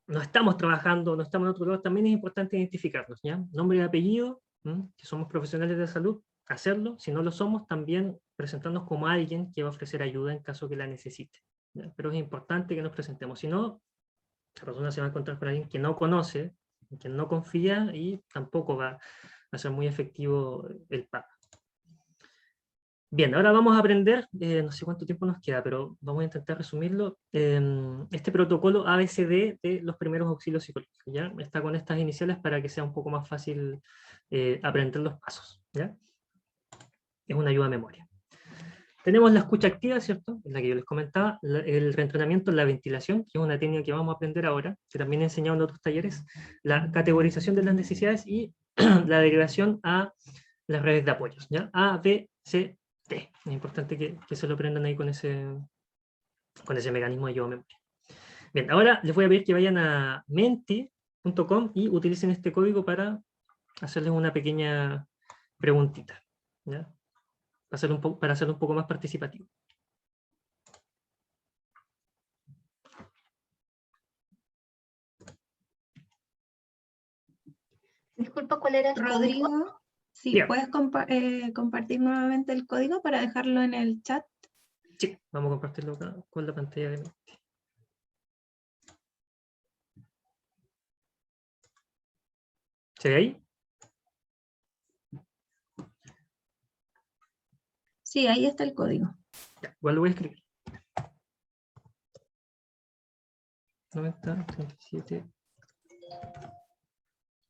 Speaker 2: no estamos trabajando, no estamos en otro lado, también es importante identificarnos, ¿ya? Nombre y apellido, que somos profesionales de salud, hacerlo. Si no lo somos, también presentarnos como alguien que va a ofrecer ayuda en caso que la necesite, ¿ya? Pero es importante que nos presentemos. Si no, la persona se va a encontrar con alguien que no conoce, que no confía y tampoco va a ser muy efectivo el pago. Bien, ahora vamos a aprender, no sé cuánto tiempo nos queda, pero vamos a intentar resumirlo. Este protocolo ABCD de los primeros auxilios psicológicos, ¿ya? Está con estas iniciales para que sea un poco más fácil aprender los pasos, ¿ya? Es una ayuda a memoria. Tenemos la escucha activa, ¿cierto? En la que yo les comentaba, el reentrenamiento en la ventilación, que es una técnica que vamos a aprender ahora, que también he enseñado en otros talleres, la categorización de las necesidades y la derivación a las redes de apoyos, ¿ya? A, B, C, T. Es importante que se lo aprendan ahí con ese mecanismo de ayuda a memoria. Bien, ahora les voy a pedir que vayan a menti.com y utilicen este código para hacerles una pequeña preguntita, ¿ya? Para hacerlo un poco más participativo.
Speaker 3: Disculpa, ¿cuál era el
Speaker 1: Rodrigo,
Speaker 3: código?
Speaker 1: sí,
Speaker 2: Bien.
Speaker 1: ¿puedes compartir nuevamente el código para dejarlo en el chat?
Speaker 2: Sí, vamos a compartirlo acá con la pantalla de Menti. ¿Se ve ahí?
Speaker 1: Sí, ahí está el código.
Speaker 2: Ya, igual lo voy a escribir. 90, 37,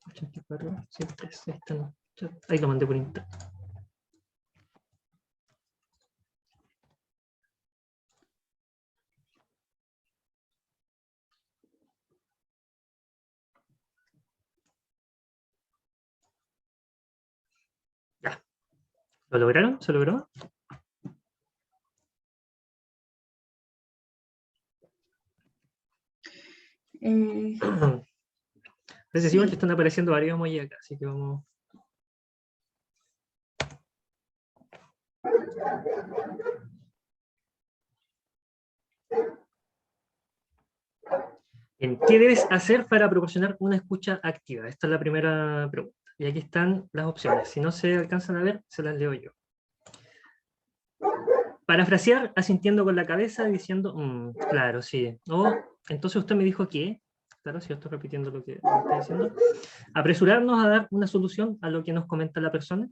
Speaker 2: 84, 103. Ahí está, ¿no? Ahí lo mandé por internet. Ya. ¿Lo lograron? ¿Se logró? Parece
Speaker 1: Sí.
Speaker 2: igual que están apareciendo varios emojis acá, así que vamos. Bien, ¿qué debes hacer para proporcionar una escucha activa? Esta es la primera pregunta. Y aquí están las opciones. Si no se alcanzan a ver, se las leo yo. Parafrasear asintiendo con la cabeza diciendo, claro, sí. O, entonces usted me dijo que, claro, si yo estoy repitiendo lo que me está diciendo, apresurarnos a dar una solución a lo que nos comenta la persona.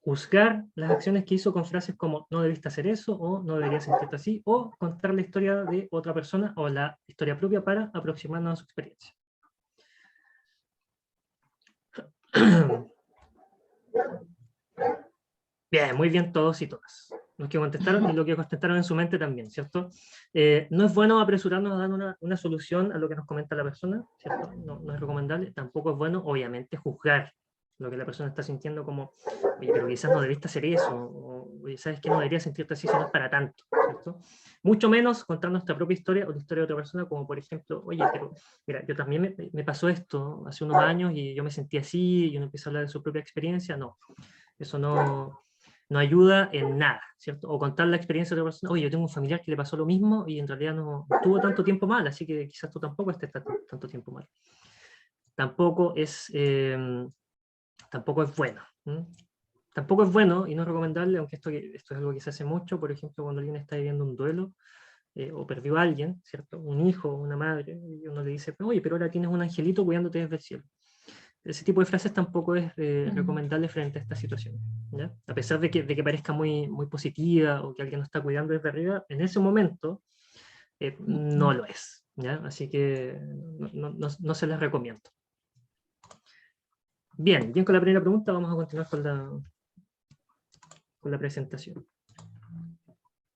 Speaker 2: Juzgar las acciones que hizo con frases como no debiste hacer eso, o no deberías sentirte así, o contar la historia de otra persona o la historia propia para aproximarnos a su experiencia. Bien, muy bien todos y todas. Los que contestaron y los que contestaron en su mente también, ¿cierto? No es bueno apresurarnos a dar una solución a lo que nos comenta la persona, ¿cierto? No es recomendable. Tampoco es bueno, obviamente, juzgar lo que la persona está sintiendo como, oye, pero quizás no debiste hacer eso, o oye, ¿sabes qué? No deberías sentirte así, eso no es para tanto, ¿cierto? Mucho menos contar nuestra propia historia o la historia de otra persona, como por ejemplo, oye, pero mira, yo también me pasó esto hace unos años y yo me sentí así, y uno empieza a hablar de su propia experiencia. No, eso no ayuda en nada, ¿cierto? O contar la experiencia de otra persona, oye, yo tengo un familiar que le pasó lo mismo y en realidad no estuvo tanto tiempo mal, así que quizás tú tampoco estés tanto tiempo mal. Tampoco es bueno. Tampoco es bueno y no es recomendable, aunque esto es algo que se hace mucho, por ejemplo, cuando alguien está viviendo un duelo o perdió a alguien, ¿cierto? Un hijo, una madre, y uno le dice, oye, pero ahora tienes un angelito cuidándote desde el cielo. Ese tipo de frases tampoco es recomendable frente a esta situación, ¿ya? A pesar de que parezca muy, muy positiva o que alguien nos está cuidando desde arriba, en ese momento no lo es, ¿ya? Así que no se les recomiendo. Bien con la primera pregunta, vamos a continuar con la presentación.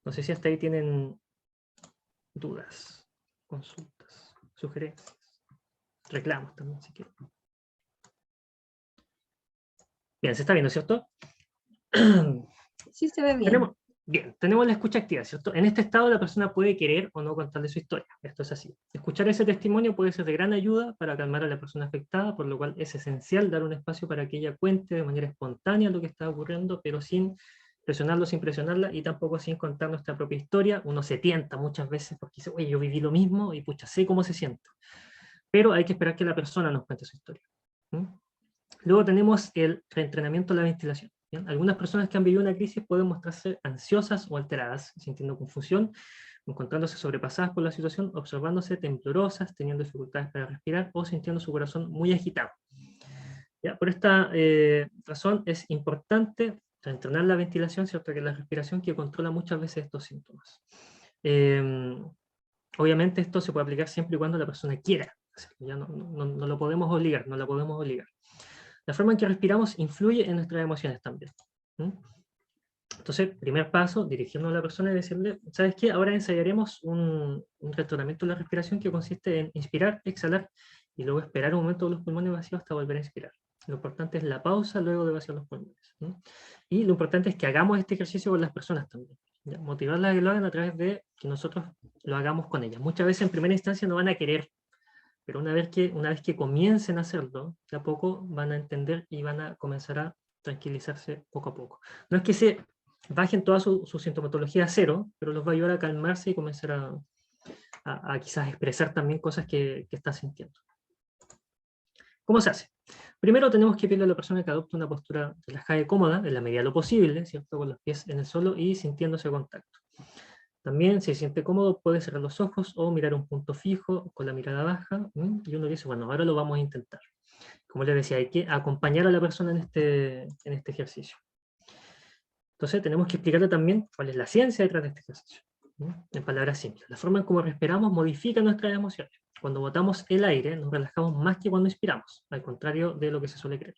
Speaker 2: No sé si hasta ahí tienen dudas, consultas, sugerencias, reclamos también, si quieren. Bien, se está viendo, ¿cierto?
Speaker 1: Sí, se ve bien.
Speaker 2: Bien, tenemos la escucha activa, ¿cierto? En este estado la persona puede querer o no contarle su historia, esto es así. Escuchar ese testimonio puede ser de gran ayuda para calmar a la persona afectada, por lo cual es esencial dar un espacio para que ella cuente de manera espontánea lo que está ocurriendo, pero sin presionarlo, sin presionarla, y tampoco sin contar nuestra propia historia. Uno se tienta muchas veces porque dice, oye, yo viví lo mismo y pucha, sé cómo se siente. Pero hay que esperar que la persona nos cuente su historia. ¿Mm? Luego tenemos el reentrenamiento a la ventilación. ¿Bien? Algunas personas que han vivido una crisis pueden mostrarse ansiosas o alteradas, sintiendo confusión, encontrándose sobrepasadas por la situación, observándose temblorosas, teniendo dificultades para respirar o sintiendo su corazón muy agitado. ¿Ya? Por esta razón es importante entrenar la ventilación, ¿cierto? Que es la respiración que controla muchas veces estos síntomas. Obviamente esto se puede aplicar siempre y cuando la persona quiera. Ya no lo podemos obligar, no la podemos obligar. La forma en que respiramos influye en nuestras emociones también. ¿Mm? Entonces, primer paso, dirigirnos a la persona y decirle, ¿sabes qué? Ahora ensayaremos un retornamiento de la respiración que consiste en inspirar, exhalar y luego esperar un momento de los pulmones vacíos hasta volver a inspirar. Lo importante es la pausa luego de vaciar los pulmones. ¿Mm? Y lo importante es que hagamos este ejercicio con las personas también. ¿Ya? Motivarlas a que lo hagan a través de que nosotros lo hagamos con ellas. Muchas veces en primera instancia no van a querer, pero una vez que comiencen a hacerlo, de a poco van a entender y van a comenzar a tranquilizarse poco a poco. No es que se bajen toda su sintomatología a cero, pero los va a ayudar a calmarse y comenzar a quizás expresar también cosas que están sintiendo. ¿Cómo se hace? Primero tenemos que pedirle a la persona que adopte una postura relajada y cómoda, en la medida de lo posible, ¿cierto? Con los pies en el suelo y sintiéndose contacto. También, si se siente cómodo, puede cerrar los ojos o mirar un punto fijo con la mirada baja. Y uno dice, bueno, ahora lo vamos a intentar. Como les decía, hay que acompañar a la persona en este ejercicio. Entonces, tenemos que explicarle también cuál es la ciencia detrás de este ejercicio. En palabras simples. La forma en cómo respiramos modifica nuestras emociones. Cuando botamos el aire, nos relajamos más que cuando inspiramos, al contrario de lo que se suele creer.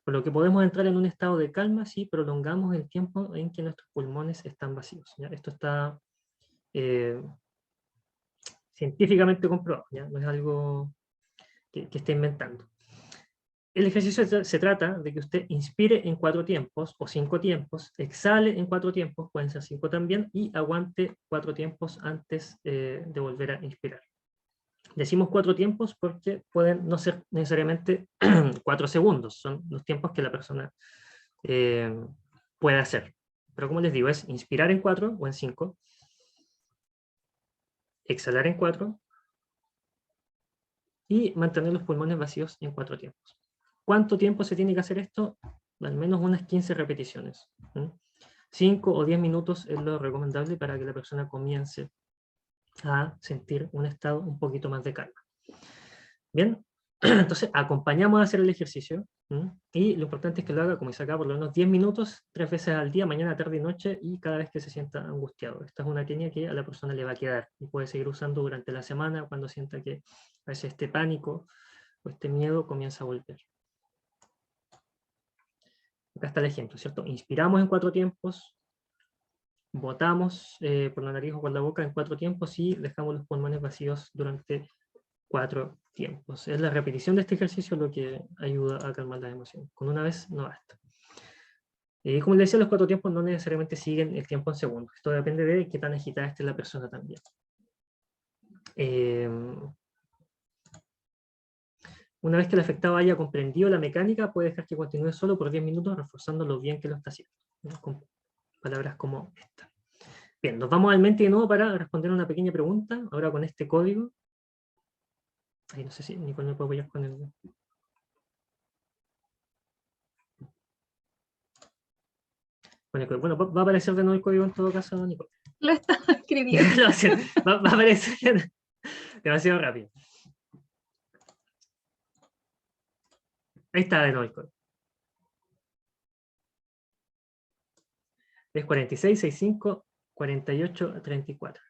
Speaker 2: Por lo que podemos entrar en un estado de calma si prolongamos el tiempo en que nuestros pulmones están vacíos. ¿Ya? Esto está científicamente comprobado, ¿ya? No es algo que esté inventando. El ejercicio se trata de que usted inspire en 4 tiempos o 5 tiempos, exhale en 4 tiempos, pueden ser 5 también, y aguante 4 tiempos antes de volver a inspirar. Decimos 4 tiempos porque pueden no ser necesariamente 4 segundos, son los tiempos que la persona puede hacer. Pero como les digo, es inspirar en 4 o en 5, exhalar en 4 y mantener los pulmones vacíos en 4 tiempos. ¿Cuánto tiempo se tiene que hacer esto? Al menos unas 15 repeticiones. 5 o 10 minutos es lo recomendable para que la persona comience a sentir un estado un poquito más de calma. Bien, entonces acompañamos a hacer el ejercicio y lo importante es que lo haga, como dice acá, por lo menos 10 minutos, 3 veces al día, mañana, tarde y noche, y cada vez que se sienta angustiado. Esta es una técnica que a la persona le va a quedar y puede seguir usando durante la semana cuando sienta que a veces este pánico o este miedo comienza a volver. Acá está el ejemplo, ¿cierto? Inspiramos en 4 tiempos, botamos por la nariz o por la boca en 4 tiempos y dejamos los pulmones vacíos durante 4 tiempos. Es la repetición de este ejercicio lo que ayuda a calmar las emociones. Con una vez no basta. Como les decía, los 4 tiempos no necesariamente siguen el tiempo en segundos. Esto depende de qué tan agitada esté la persona también. Una vez que el afectado haya comprendido la mecánica, puede dejar que continúe solo por 10 minutos, reforzando lo bien que lo está haciendo. Con palabras como esta. Bien, nos vamos al Menti de nuevo para responder una pequeña pregunta, ahora con este código. Ay, no sé si Nicole me puede apoyar con el... Bueno, va a aparecer de nuevo el código en todo caso, Nicole.
Speaker 1: Lo estaba escribiendo.
Speaker 2: va a aparecer demasiado rápido. Ahí está de nuevo el código. Es 46, 65, 48, 34.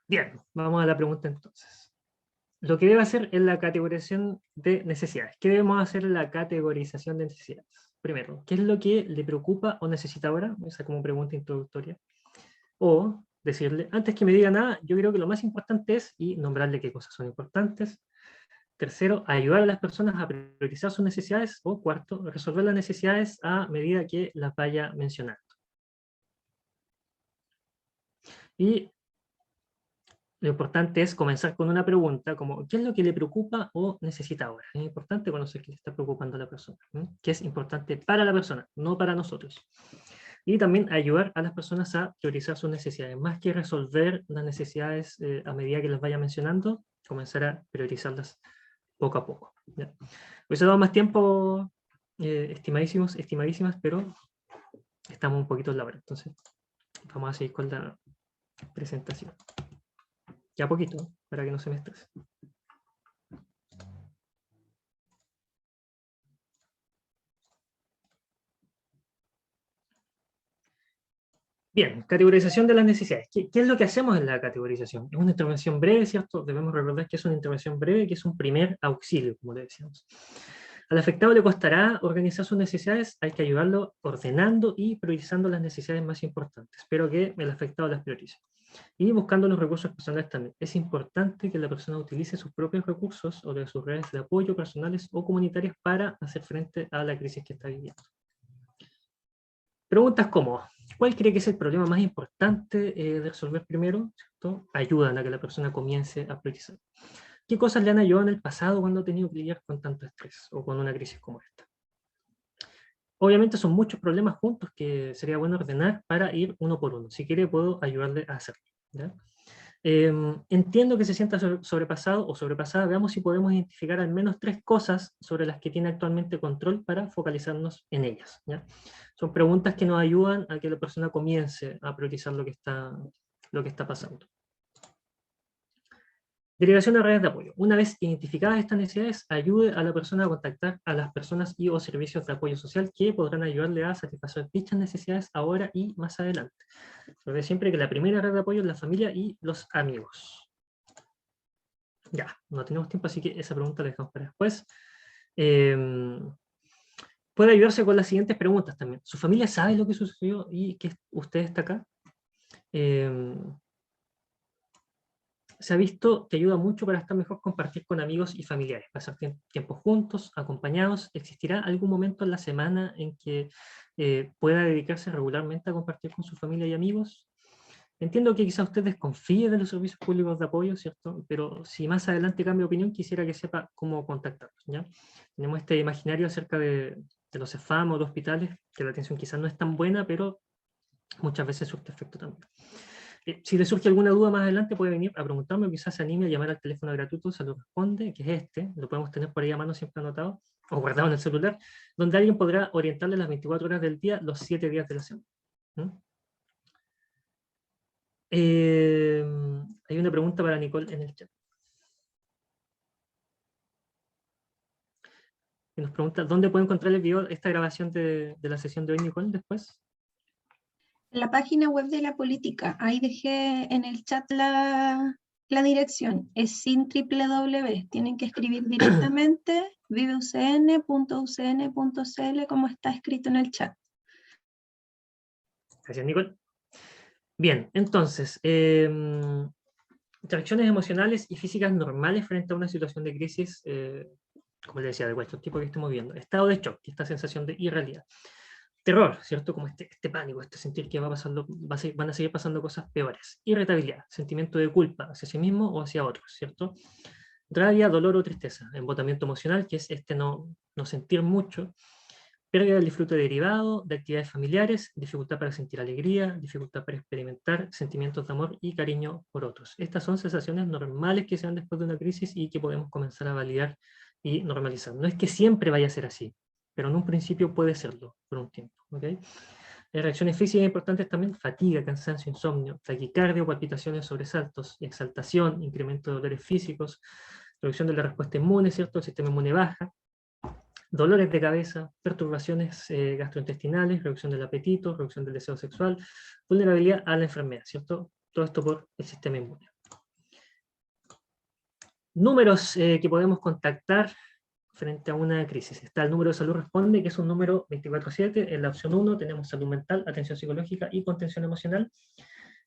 Speaker 2: Bien, vamos a la pregunta entonces. Lo que debe hacer es la categorización de necesidades. ¿Qué debemos hacer en la categorización de necesidades? Primero, ¿qué es lo que le preocupa o necesita ahora? Esa como pregunta introductoria. O decirle, antes que me diga nada, yo creo que lo más importante es, y nombrarle qué cosas son importantes. Tercero, ayudar a las personas a priorizar sus necesidades. O cuarto, resolver las necesidades a medida que las vaya mencionando. Y lo importante es comenzar con una pregunta como, ¿qué es lo que le preocupa o necesita ahora? Es importante conocer qué le está preocupando a la persona, qué es importante para la persona, no para nosotros. Y también ayudar a las personas a priorizar sus necesidades, más que resolver las necesidades a medida que las vaya mencionando, comenzar a priorizarlas poco a poco. ¿Ya? Pues he dado más tiempo, estimadísimas, pero estamos un poquito en la hora, entonces vamos a seguir con la presentación. Ya poquito, para que no se me estrese. Bien, categorización de las necesidades. ¿Qué es lo que hacemos en la categorización? Es una intervención breve, ¿cierto? Debemos recordar que es una intervención breve, que es un primer auxilio, como le decíamos. Al afectado le costará organizar sus necesidades, hay que ayudarlo ordenando y priorizando las necesidades más importantes. Espero que el afectado las priorice. Y buscando los recursos personales también. Es importante que la persona utilice sus propios recursos o de sus redes de apoyo personales o comunitarias para hacer frente a la crisis que está viviendo. Preguntas como, ¿cuál cree que es el problema más importante de resolver primero? ¿Cierto? Ayudan a que la persona comience a priorizar. ¿Qué cosas le han ayudado en el pasado cuando ha tenido que lidiar con tanto estrés o con una crisis como esta? Obviamente son muchos problemas juntos que sería bueno ordenar para ir uno por uno. Si quiere puedo ayudarle a hacerlo. ¿Ya? Entiendo que se sienta sobrepasado o sobrepasada. Veamos si podemos identificar al menos 3 cosas sobre las que tiene actualmente control para focalizarnos en ellas. ¿Ya? Son preguntas que nos ayudan a que la persona comience a priorizar lo que está pasando. Derivación de redes de apoyo. Una vez identificadas estas necesidades, ayude a la persona a contactar a las personas y o servicios de apoyo social que podrán ayudarle a satisfacer dichas necesidades ahora y más adelante. Recuerde siempre que la primera red de apoyo es la familia y los amigos. Ya, no tenemos tiempo, así que esa pregunta la dejamos para después. Puede ayudarse con las siguientes preguntas también. ¿Su familia sabe lo que sucedió y que usted está acá? Se ha visto que ayuda mucho para estar mejor compartir con amigos y familiares, pasar tiempo juntos, acompañados. ¿Existirá algún momento en la semana en que pueda dedicarse regularmente a compartir con su familia y amigos? Entiendo que quizá usted desconfíe de los servicios públicos de apoyo, ¿cierto? Pero si más adelante cambia de opinión, quisiera que sepa cómo contactarlos, ¿ya? Tenemos este imaginario acerca de los CEFAM o de hospitales, que la atención quizás no es tan buena, pero muchas veces surte efecto también. Si le surge alguna duda más adelante, puede venir a preguntarme o quizás se anime a llamar al teléfono gratuito, se lo responde, que es este, lo podemos tener por ahí a mano siempre anotado, o guardado en el celular, donde alguien podrá orientarle las 24 horas del día, los 7 días de la semana. Hay una pregunta para Nicole en el chat. Y nos pregunta, ¿dónde puede encontrar el video, esta grabación de la sesión de hoy, Nicole, después?
Speaker 1: En la página web de la política, ahí dejé en el chat la dirección, es sin www, tienen que escribir directamente viveucn.ucn.cl como está escrito en el chat.
Speaker 2: Gracias, Nicole. Bien, entonces, reacciones emocionales y físicas normales frente a una situación de crisis, como les decía, de cualquier tipo que estemos viendo. Estado de shock, esta sensación de irrealidad. Terror, ¿cierto? Como este pánico, este sentir que van a seguir pasando cosas peores. Irritabilidad, sentimiento de culpa hacia sí mismo o hacia otros, ¿cierto? Rabia, dolor o tristeza. Embotamiento emocional, que es no sentir mucho. Pérdida del disfrute derivado de actividades familiares, dificultad para sentir alegría, dificultad para experimentar sentimientos de amor y cariño por otros. Estas son sensaciones normales que se dan después de una crisis y que podemos comenzar a validar y normalizar. No es que siempre vaya a ser así, pero en un principio puede serlo por un tiempo. ¿Okay? Reacciones físicas importantes también: fatiga, cansancio, insomnio, taquicardia, palpitaciones, sobresaltos, exaltación, incremento de dolores físicos, reducción de la respuesta inmune, ¿cierto? El sistema inmune baja, dolores de cabeza, perturbaciones gastrointestinales, reducción del apetito, reducción del deseo sexual, vulnerabilidad a la enfermedad, ¿cierto? Todo esto por el sistema inmune. Números que podemos contactar frente a una crisis. Está el número de salud responde, que es un número 24/7. En la opción 1 tenemos salud mental, atención psicológica y contención emocional.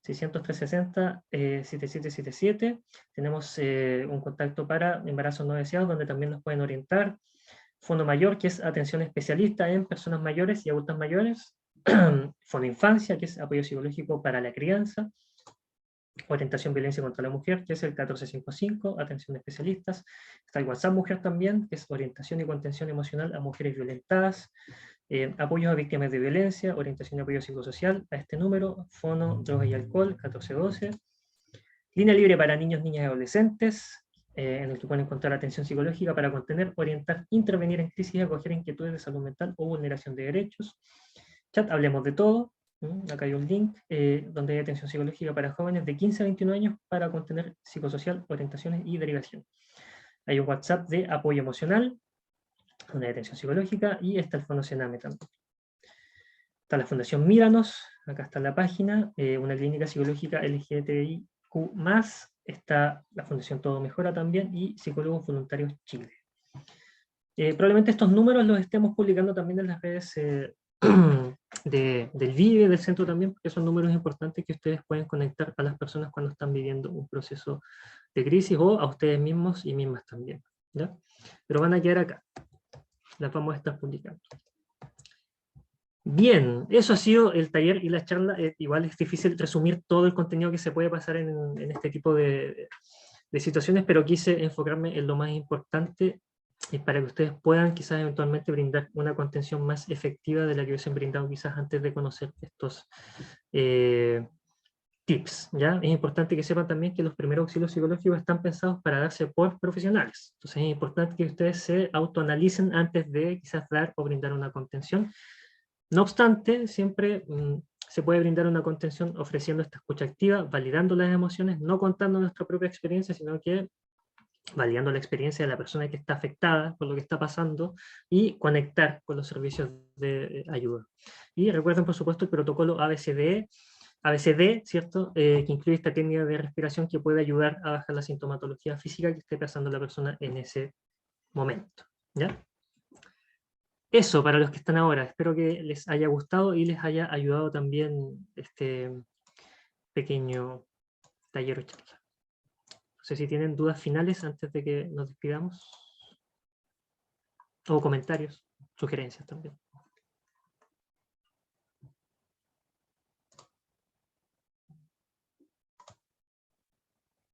Speaker 2: 600-360-7777. Tenemos un contacto para embarazos no deseados, donde también nos pueden orientar. Fondo Mayor, que es atención especialista en personas mayores y adultas mayores. Fondo Infancia, que es apoyo psicológico para la crianza. Orientación Violencia contra la Mujer, que es el 1455, atención de especialistas. Está el WhatsApp Mujer también, que es orientación y contención emocional a mujeres violentadas. Apoyos a víctimas de violencia, orientación y apoyo psicosocial a este número. Fono Droga y Alcohol, 1412. Línea libre para niños, niñas y adolescentes, en el que pueden encontrar atención psicológica para contener, orientar, intervenir en crisis y acoger inquietudes de salud mental o vulneración de derechos. Chat Hablemos de Todo. Acá hay un link donde hay atención psicológica para jóvenes de 15 a 21 años para contener psicosocial, orientaciones y derivación. Hay un WhatsApp de apoyo emocional, una atención psicológica, y está el Fondo Sename también. Está la Fundación Míranos, acá está la página, una clínica psicológica LGBTIQ+, está la Fundación Todo Mejora también, y Psicólogos Voluntarios Chile. Probablemente estos números los estemos publicando también en las redes del VIVE, del centro también, porque son números importantes que ustedes pueden conectar a las personas cuando están viviendo un proceso de crisis, o a ustedes mismos y mismas también, ¿ya? Pero van a quedar acá, las vamos a estar publicando. Bien, eso ha sido el taller y la charla. Igual es difícil resumir todo el contenido que se puede pasar en este tipo de situaciones, pero quise enfocarme en lo más importante para que ustedes puedan quizás eventualmente brindar una contención más efectiva de la que hubiesen brindado quizás antes de conocer estos tips, ¿ya? Es importante que sepan también que los primeros auxilios psicológicos están pensados para darse por profesionales. Entonces es importante que ustedes se autoanalicen antes de quizás dar o brindar una contención. No obstante, siempre se puede brindar una contención ofreciendo esta escucha activa, validando las emociones, no contando nuestra propia experiencia, sino que validando la experiencia de la persona que está afectada por lo que está pasando y conectar con los servicios de ayuda. Y recuerden, por supuesto, el protocolo ABCD, ¿cierto? Que incluye esta técnica de respiración que puede ayudar a bajar la sintomatología física que esté pasando la persona en ese momento, ¿ya? Eso para los que están ahora. Espero que les haya gustado y les haya ayudado también este pequeño taller o charla. No sé si tienen dudas finales antes de que nos despidamos. O comentarios, sugerencias también.